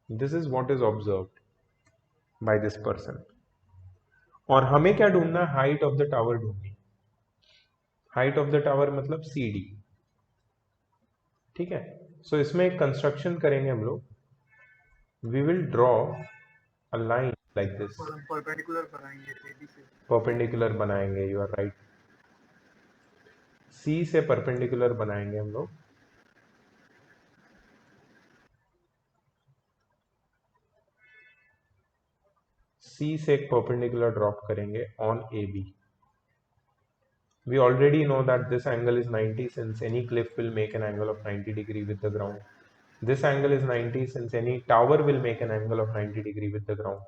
This is what is observed by this person. और हमें क्या ढूंढना है? Height of the tower ढूंढनी. Height of the tower मतलब CD, ठीक है. सो इसमें एक कंस्ट्रक्शन करेंगे हम लोग. We will draw a line like this. Perpendicular बनाएंगे AB से. परपेंडिकुलर बनाएंगे, यू आर राइट. C से परपेंडिकुलर बनाएंगे हम लोग. C से एक perpendicular drop करेंगे on AB. We already know that this angle is 90 since any cliff will make an angle of 90 degree with the ground. This angle is 90 since any tower will make an angle of 90 degree with the ground.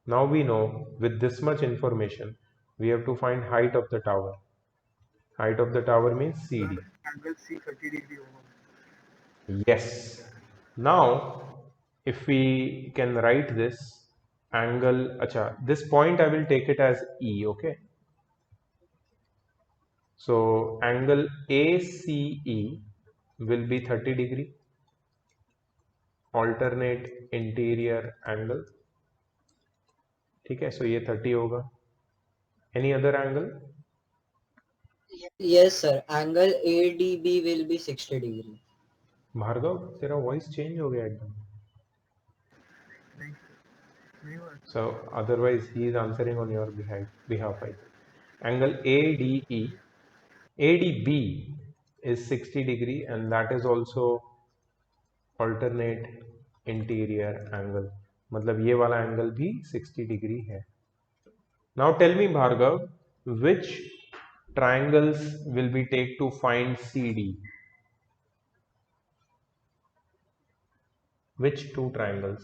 Now we know with this much information, we have to find height of the tower. Height of the tower means CD. Angle C 30 degree over. Yes. Now, if we can write this angle, acha, this point I will take it as E, okay? So angle ACE will be 30 degree, alternate interior angle. ठीक है, so ये 30 होगा. Any other angle? Yes, sir. Angle ADB will be 60 degree. Bhargava, तेरा voice change हो गया एकदम. नहीं नहीं हुआ. So otherwise he is answering on your behalf. I think. Angle ADB is 60 degree and that is also alternate interior angle. मतलब ये वाला एंगल भी 60 डिग्री है. Now tell me Bhargav, which triangles will we take to find CD? Which two triangles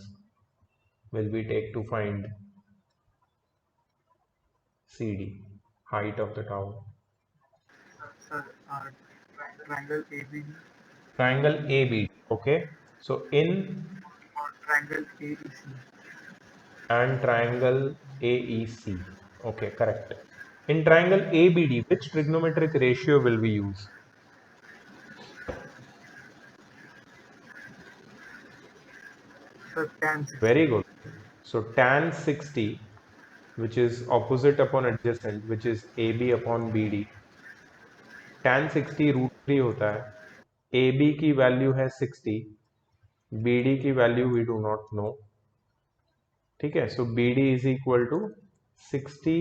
will we take to find CD, height of the tower? Sir, triangle ABD Triangle ABD, okay. So in or triangle AEC. and triangle AEC, okay, correct. In triangle ABD, which trigonometric ratio will we use? Sir, tan 60. Very good. So tan 60, which is opposite upon adjacent, which is AB upon BD. Tan 60 √3 होता है. AB की value है 60, BD की value we do not know. ठीक है, so BD is equal to 60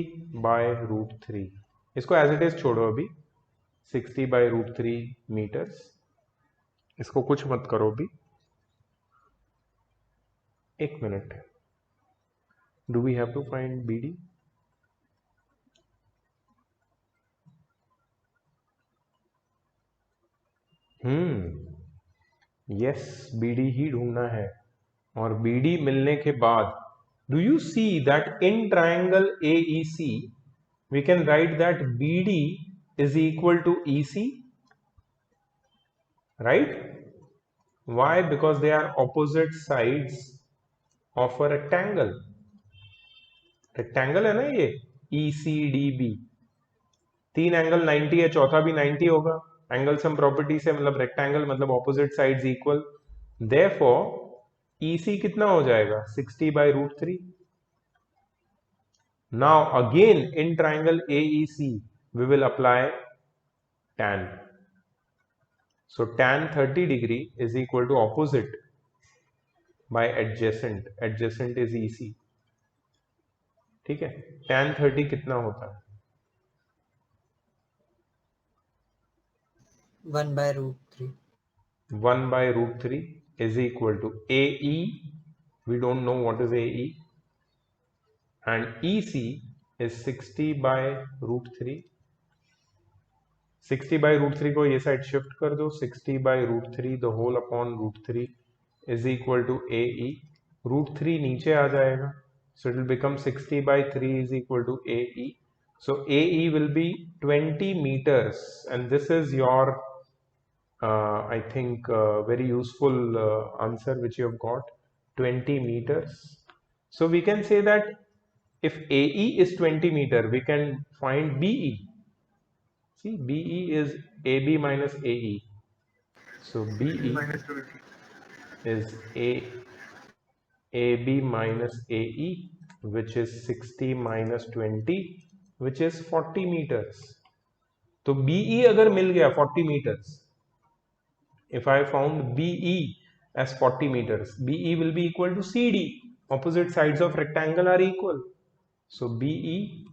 by √3. इसको as it is छोड़ो अभी. 60 by √3 meters. इसको कुछ मत करो अभी. एक minute. Do we have to find BD? Yes, BD ही ढूंढना है. और BD मिलने के बाद, do you see that in triangle AEC, we can write that BD is equal to EC, right? Why? Because they are opposite sides of a rectangle. Rectangle है ना ये ECDB. तीन एंगल 90 है, चौथा भी 90 होगा. एंगल सम प्रॉपर्टी से मतलब रेक्टेंगल मतलब opposite sides equal. Therefore EC कितना हो जाएगा? 60 by √3. Now again in triangle AEC we will apply tan. So tan 30 degree is equal to opposite by adjacent. Adjacent is EC. ठीक है, tan 30 कितना होता है? 1 by √3. 1 by √3 is equal to AE. We don't know what is AE. And EC is 60 by √3. 60 by √3 को ये side shift कर दो. 60 by √3 the whole upon √3 is equal to AE. √3 नीचे आ जाएगा. So it will become 60 by 3 is equal to AE. So AE will be 20 meters. And this is your, I think, very useful answer which you have got. 20 meters. So we can say that if AE is 20 meter, we can find BE. See, BE is AB minus AE. So BE Minus 20. is AB minus AE, which is 60 minus 20, which is 40 meters. तो BE अगर मिल गया 40 meters, if I found BE as 40 meters, BE will be equal to CD. Opposite sides of rectangle are equal. So BE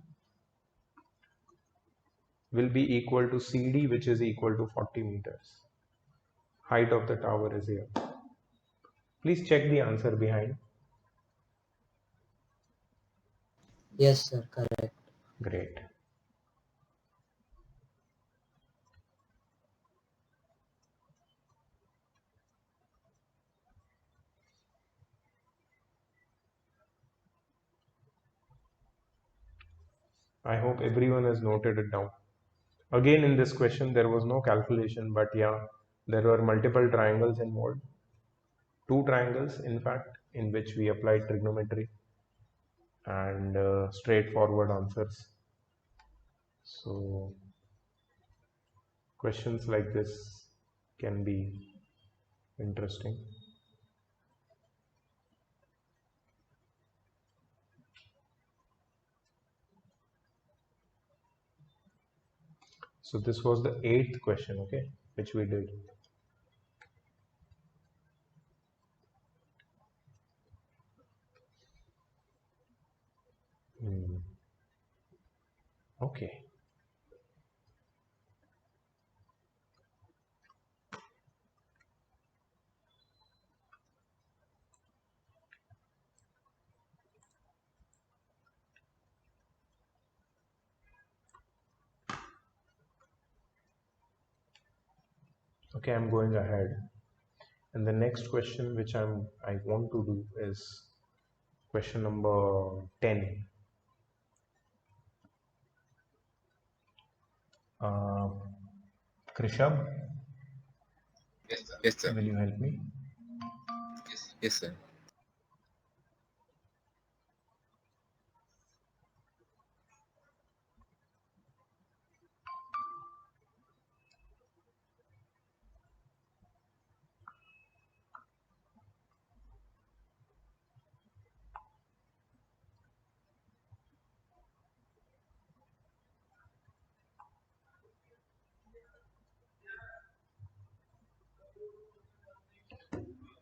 will be equal to CD, which is equal to 40 meters. Height of the tower is here. Please check the answer behind. Yes, sir. Correct. Great. I hope everyone has noted it down. Again, in this question, there was no calculation, but yeah, there were multiple triangles involved. 2 triangles, in fact, in which we applied trigonometry and straightforward answers. So, questions like this can be interesting. So, this was the 8th question, okay, which we did. Okay. Okay, I'm going ahead. And the next question which I want to do is question number 10. Krishab, Yes, sir. will you help me? Yes, sir.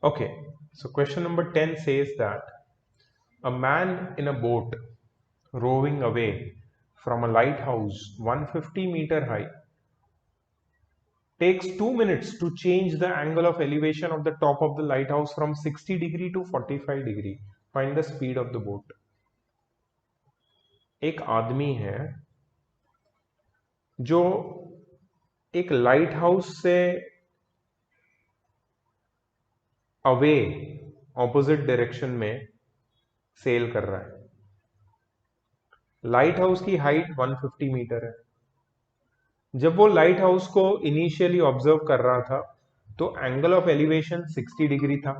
Okay, so question number 10 says that a man in a boat rowing away from a lighthouse 150-meter high takes 2 minutes to change the angle of elevation of the top of the lighthouse from 60 degree to 45 degree. Find the speed of the boat. एक आदमी है जो एक light house से away opposite direction में cell कर रहा है. लाइट हाउस की हाइट 150 मीटर है. जब वो लाइट हाउस को इनिशियली ऑब्जर्व कर रहा था तो एंगल ऑफ एलिवेशन 60 डिग्री था.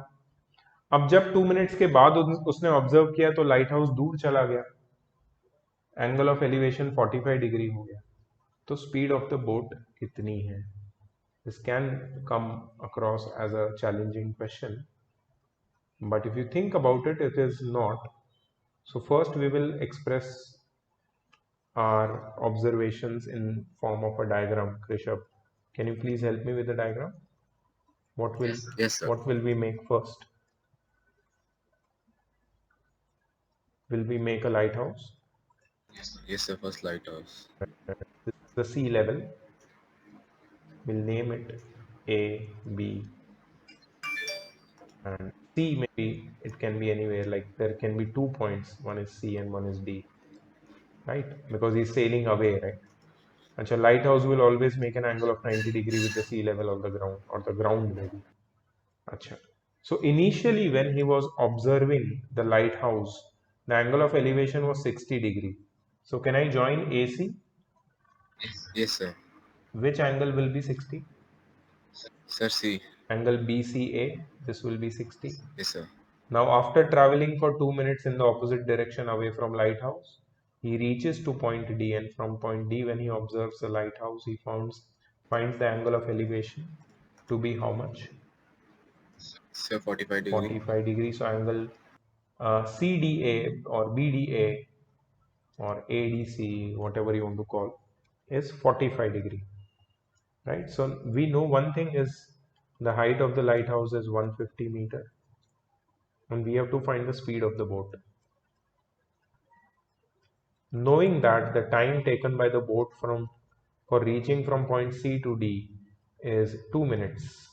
अब जब 2 मिनट्स के बाद उसने ऑब्जर्व किया तो लाइट हाउस दूर चला गया, एंगल ऑफ एलिवेशन 45 डिग्री हो गया. तो स्पीड ऑफ द बोट कितनी है? This can come across as a challenging question, but if you think about it, it is not. So first we will express our observations in form of a diagram. Krishabh, can you please help me with the diagram? What will Yes, sir. what will we make first? Will we make a lighthouse? Yes, sir. First lighthouse. This is the sea level. We'll name it A, B, and C. Maybe it can be anywhere, like there can be 2 points, one is C and one is D, right? Because he's sailing away, right? Achha, lighthouse will always make an angle of 90 degree with the sea level of the ground, or the ground maybe. Achha. So initially when he was observing the lighthouse, the angle of elevation was 60 degree. So can I join AC? Yes, sir. Which angle will be 60? Sir, C. Angle BCA, this will be 60. Yes, sir. Now after traveling for 2 minutes in the opposite direction away from lighthouse, he reaches to point D, and from point D when he observes the lighthouse, he finds the angle of elevation to be how much? Sir, 45 degree. 45 degrees. So angle CDA or BDA or ADC, whatever you want to call, is 45 degree, right? So we know one thing is the height of the lighthouse is 150 meter, and we have to find the speed of the boat. Knowing that the time taken by the boat for reaching from point C to D is 2 minutes,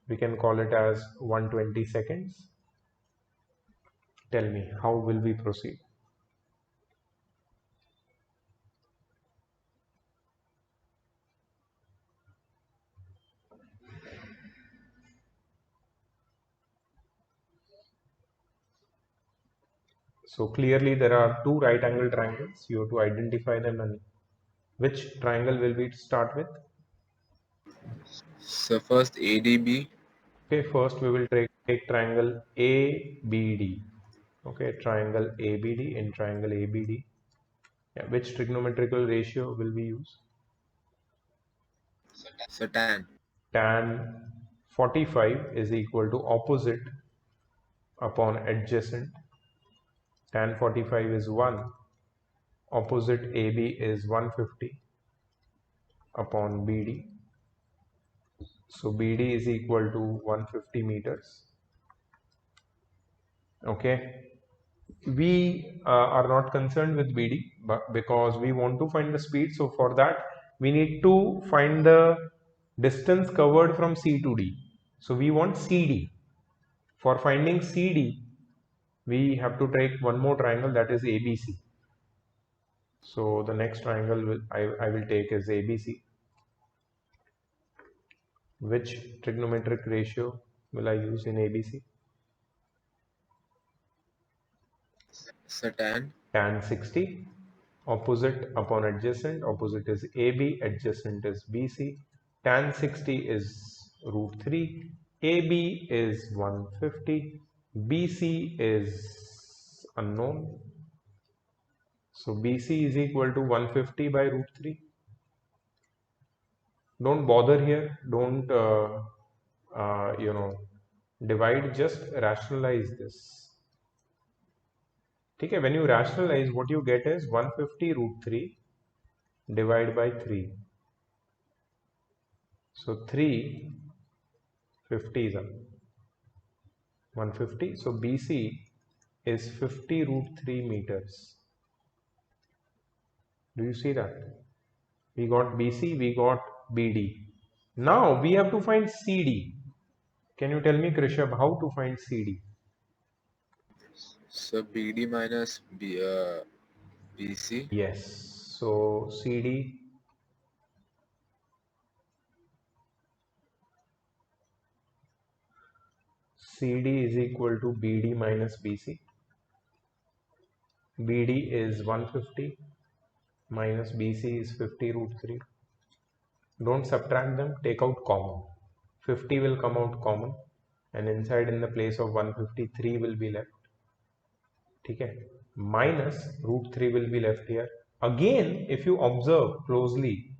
we can call it as 120 seconds. Tell me, how will we proceed? So clearly there are two right angle triangles. You have to identify them, and which triangle will we start with? So first ADB. Okay, first we will take triangle ABD. Okay, triangle ABD. In triangle ABD, yeah, which trigonometrical ratio will we use? So tan. Tan 45 is equal to opposite upon adjacent. Tan 45 is 1. Opposite AB is 150 upon BD. So BD is equal to 150 meters. Okay. We are not concerned with BD, but because we want to find the speed. So for that, we need to find the distance covered from C to D. So we want CD. For finding CD, we have to take one more triangle, that is ABC. So the next triangle I will take is ABC. Which trigonometric ratio will I use in ABC? So tan. Tan 60. Opposite upon adjacent. Opposite is AB, adjacent is BC. Tan 60 is root 3. AB is 150. BC is unknown. So BC is equal to 150 by root 3. Don't bother here. Don't divide. Just rationalize this. Okay, when you rationalize, what you get is 150 root 3 divided by 3. So 350 is 150. So BC is 50 root 3 meters. Do you see that? We got BC, we got BD. Now we have to find CD. Can you tell me, Krishabh, how to find CD? So BD minus BC. Yes. So CD is equal to BD minus BC. BD is 150 minus BC is 50 root 3. Don't subtract them, take out common. 50 will come out common, and inside in the place of 153 will be left. Okay. Minus root 3 will be left here. Again, if you observe closely,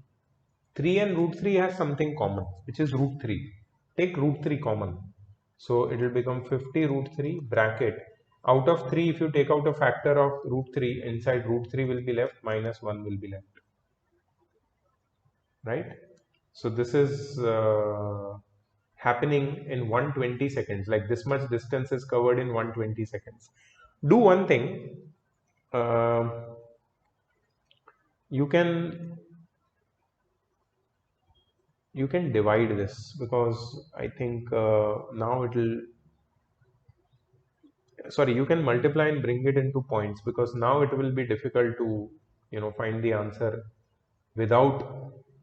3 and root 3 has something common, which is root 3. Take root 3 common. So it will become 50 root 3 bracket. Out of 3, if you take out a factor of root 3, inside root 3 will be left, minus 1 will be left. Right? So this is happening in 120 seconds. Like this much distance is covered in 120 seconds. Do one thing. You can divide this, because I think now it will, sorry, you can multiply and bring it into points, because now it will be difficult to find the answer without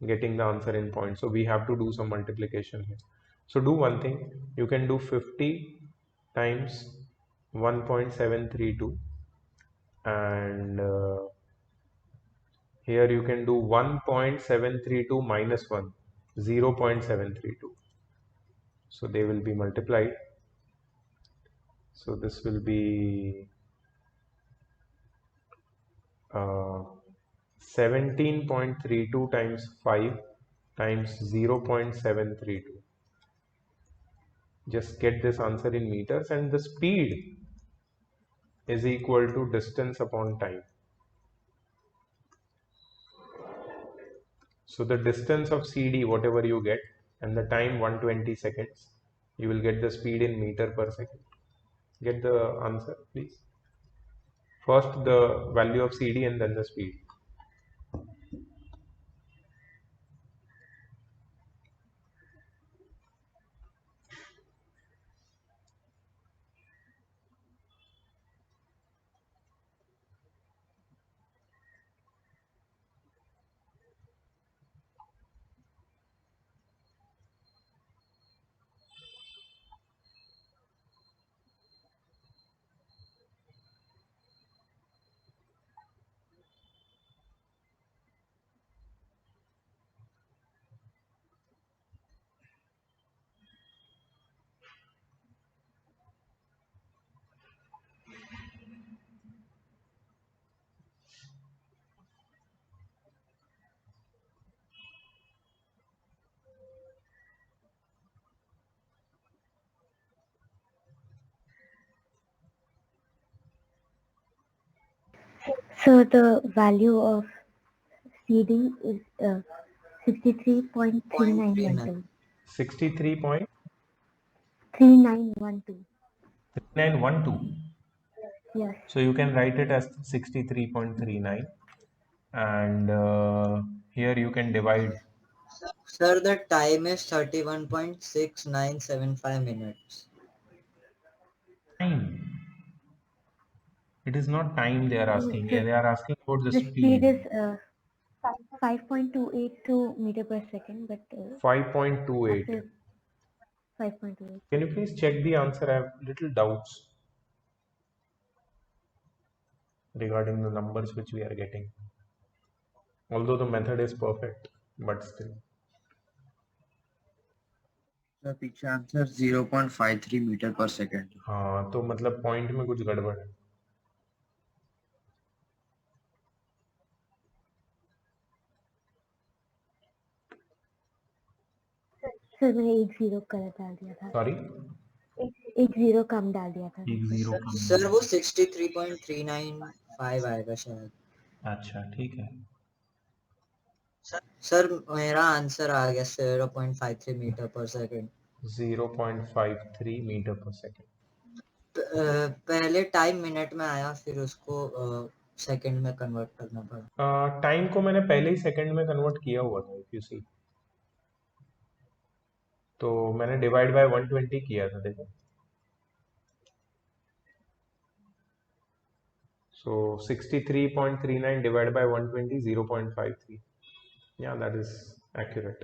getting the answer in points. So we have to do some multiplication here. So do one thing, you can do 50 times 1.732, and here you can do 1.732 minus 1, 0.732. So they will be multiplied. So this will be 17.32 times 5 times 0.732. Just get this answer in meters, and the speed is equal to distance upon time. So the distance of CD, whatever you get, and the time 120 seconds, you will get the speed in meter per second. Get the answer, please. First the value of CD and then the speed. So the value of seeding is 63.3912. 3912. 63.3912. Yes. So you can write it as 63.39, and here you can divide. Sir, the time is 31.6975 minutes. Time. It is not time they are asking. So They are asking about the the speed speed. is 5.282 meter per second, but 5.28. after 5.28. Can you please check the answer? I have little doubts regarding the numbers which we are getting. Although the method is perfect, but still. Sir पीछे answer 0.53 metre पर second. हाँ, तो मतलब point में कुछ गड़बड़ है. Sir मैंने 1 0 गलत डाल दिया था. सॉरी, 1 0 कम डाल दिया था. 1 0 कम. सर वो 63.395 आएगा शायद. अच्छा, ठीक है. सर मेरा आंसर आ गया 0.53 मीटर पर सेकेंड. 0.53 मीटर पर सेकेंड. पहले टाइम मिनट में आया, फिर उसको सेकंड में कन्वर्ट करना पड़ा. टाइम को मैंने पहले ही सेकंड में कन्वर्ट किया हुआ था, इफ यू सी. तो मैंने डिवाइड बाय 120 किया था, देखो. So 63.39 divided by 120, 0.53. Yeah, that is accurate.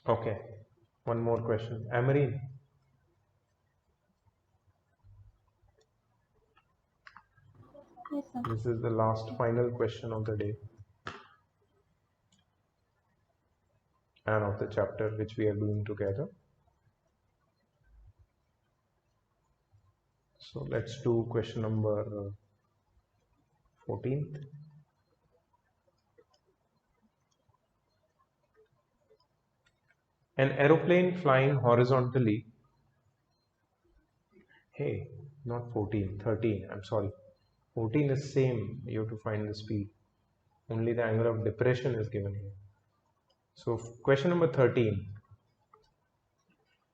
Okay, one more question. Amarine. Yes, sir. This is the last final question of the day and of the chapter which we are doing together. So let's do question number 14th. An aeroplane flying horizontally. Hey, not 14, 13. I'm sorry. 14 is same. You have to find the speed. Only the angle of depression is given here. So question number 13.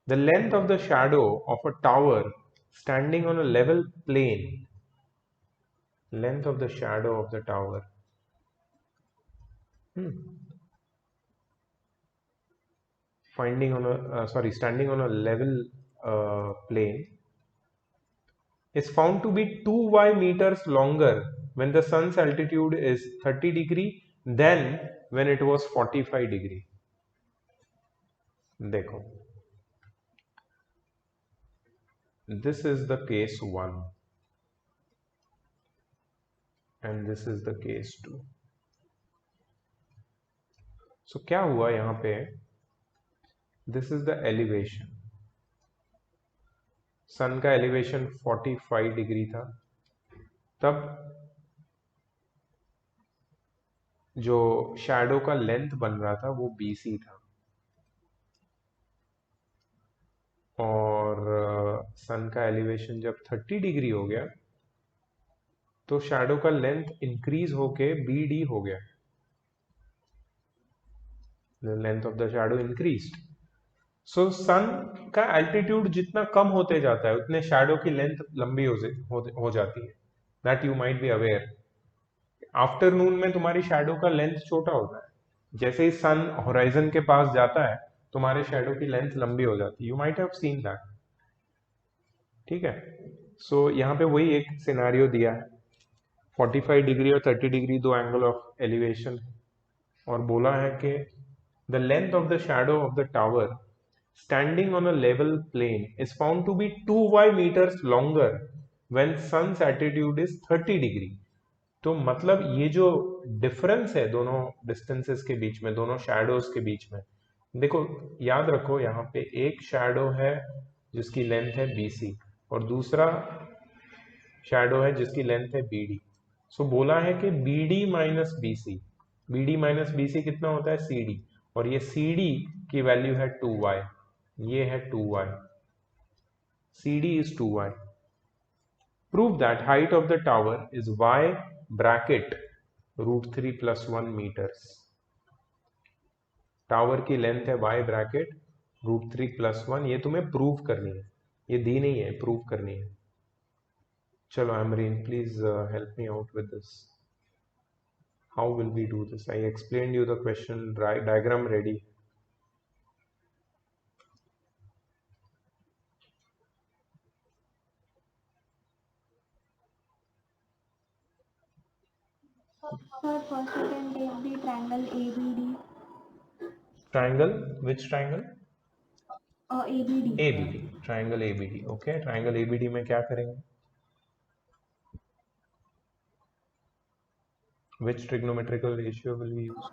The length of the shadow of a tower standing on a level plane. Length of the shadow of the tower. Standing on a level plane is found to be 2y meters longer when the sun's altitude is 30 degree than when it was 45 degree. देखो, this is the case 1 and this is the case 2. So क्या हुआ यहाँ पे? This is the elevation. सन का elevation 45 degree था, तब जो shadow का लेंथ बन रहा था वो BC था, और सन का एलिवेशन जब 30 डिग्री हो गया तो शैडो का लेंथ इंक्रीज होके BD हो गया. The length of the shadow increased. सो सन का एल्टीट्यूड जितना कम होते जाता है उतने शैडो की लेंथ लंबी हो जाती है. That you might be aware. Afternoon में तुम्हारी शैडो का लेंथ छोटा होता है. जैसे ही सन होराइजन के पास जाता है तुम्हारे शैडो की लेंथ लंबी हो जाती है. You might have seen that. ठीक है. सो यहाँ पे वही एक सिनेरियो दिया है. 45 डिग्री और 30 डिग्री दो एंगल ऑफ एलिवेशन, और बोला है कि the length of the shadow of the tower standing on a level plane is found to be 2y meters longer when sun's attitude is 30 degree. तो मतलब ये जो डिफरेंस है दोनों डिस्टेंसेस के बीच में, दोनों शैडोज के बीच में, देखो याद रखो यहाँ पे एक शैडो है जिसकी लेंथ है BC और दूसरा शैडो है जिसकी लेंथ है BD। सो बोला है कि BD माइनस BC कितना होता है CD और ये CD की वैल्यू है 2y, ये है 2y, CD is 2y। Prove that height of the tower is y bracket √3 plus 1 meters। Tower की लेंथ है y ब्रैकेट √3 plus 1। ये तुम्हें प्रूव करनी है, ये दी नहीं है, प्रूव करनी है। चलो Amreen, please help me out with this. How will we do this? I explained you the question, diagram ready. Sir, first you can take the triangle ABD. Triangle, which triangle? ABD. ABD, triangle ABD। Okay, triangle ABD में क्या करेंगे? Which trigonometrical ratio will we use?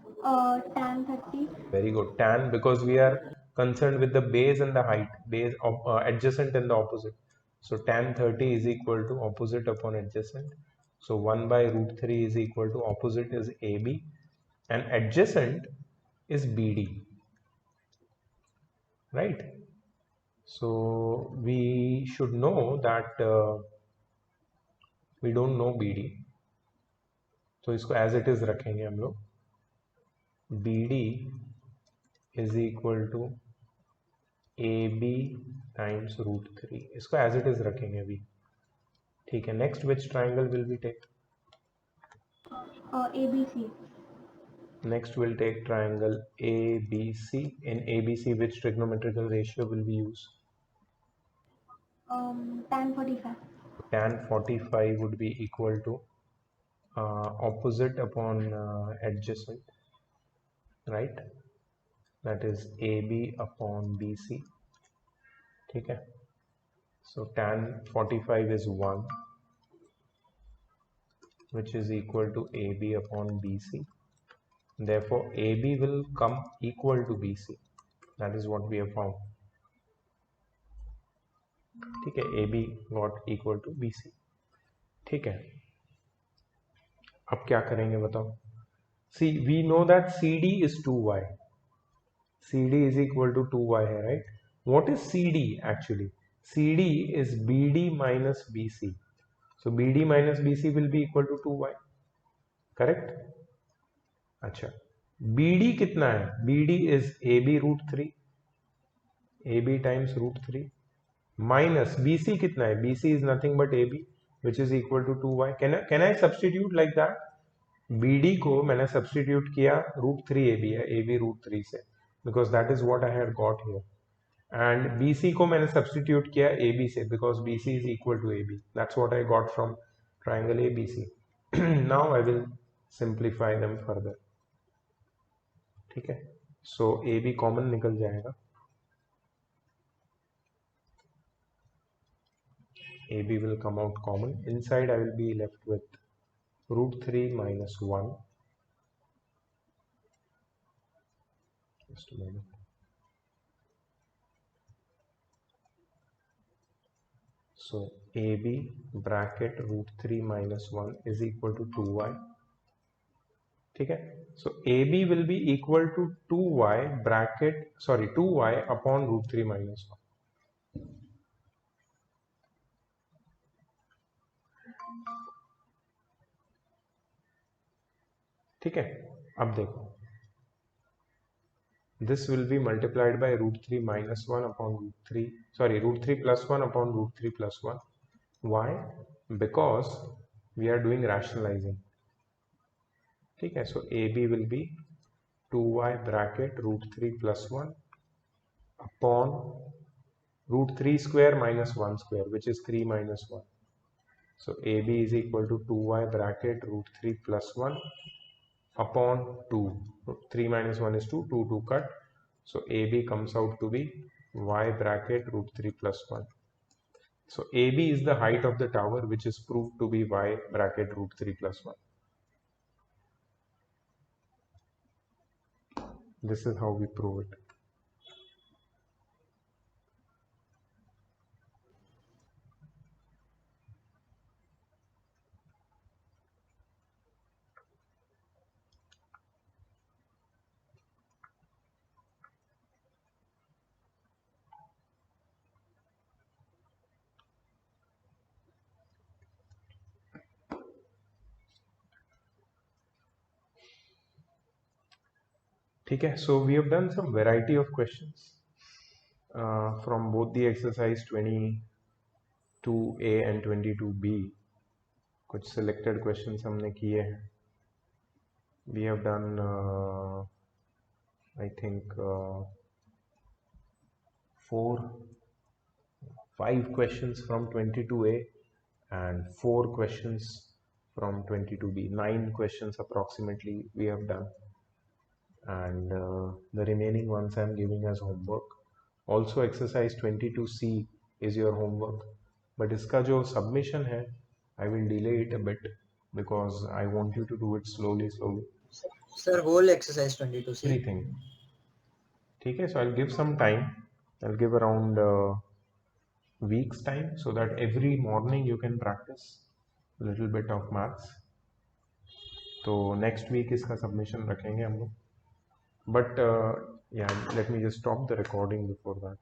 Tan 30. Very good, tan, because we are concerned with the base and the height, base of adjacent and the opposite. So tan 30 is equal to opposite upon adjacent. So 1 by √3 is equal to opposite is AB and adjacent is BD, right? So we should know that we don't know BD, तो इसको as it is रखेंगे हम लोग। BD is equal to AB times √3, इसको as it is रखेंगे अभी, ठीक है। Next which triangle will we take? ABC. Next we'll take triangle ABC. In ABC, which trigonometrical ratio will we use? Tan 45. Tan 45 would be equal to opposite upon adjacent, right? That is AB upon BC, ठीक है। So tan 45 is 1, which is equal to AB upon BC. Therefore AB will come equal to BC. That is what we have found, ठीक है। AB got equal to BC, ठीक है। अब क्या करेंगे बताओ? See, we know that CD is 2y. CD is equal to 2y है, right? What is CD actually? CD is BD minus BC. So BD minus BC will be equal to 2y, correct? अच्छा, BD कितना है? BD is AB √3, AB times √3 minus BC कितना है? BC is nothing but AB, which is equal to 2y. Can I substitute like that? BD को मैंने substitute किया √3 AB है, AB √3 से, because that is what I had got here. And BC को मैंने substitute किया AB से, because BC is equal to AB. That's what I got from triangle ABC. Now I will simplify them further, ठीक है। So AB common निकल जाएगा, AB will come out common. Inside I will be left with √3 minus 1. Just a moment. So AB bracket √3 minus 1 is equal to 2y, ठीक है। So AB will be equal to 2y upon √3 minus 1, ठीक है। अब देखो, this will be multiplied by √3 minus 1 upon √3 plus 1 upon √3 plus 1. Why? Because we are doing rationalizing, ठीक है। So AB will be 2y bracket √3 plus 1 upon √3 square minus 1 square, which is 3 minus 1. So AB is equal to 2y bracket √3 plus 1 upon 2. 3 minus 1 is 2, 2 cut. So AB comes out to be y bracket √3 plus 1. So AB is the height of the tower, which is proved to be y bracket √3 plus 1. This is how we prove it. ठीक है, so we have done some variety of questions from both the exercise 22A and 22B. कुछ selected questions हमने किए हैं. We have done I think 5 questions from 22A and 4 questions from 22B. 9 questions approximately we have done, and the remaining ones I am giving as homework. Also exercise 22C is your homework, but इसका जो submission है I will delay it a bit because I want you to do it slowly. Sir, whole exercise 22C. Everything. ठीक है, so I'll give some time. I'll give around week's time so that every morning you can practice a little bit of maths. तो next week इसका submission रखेंगे हम लोग. But yeah, let me just stop the recording before that.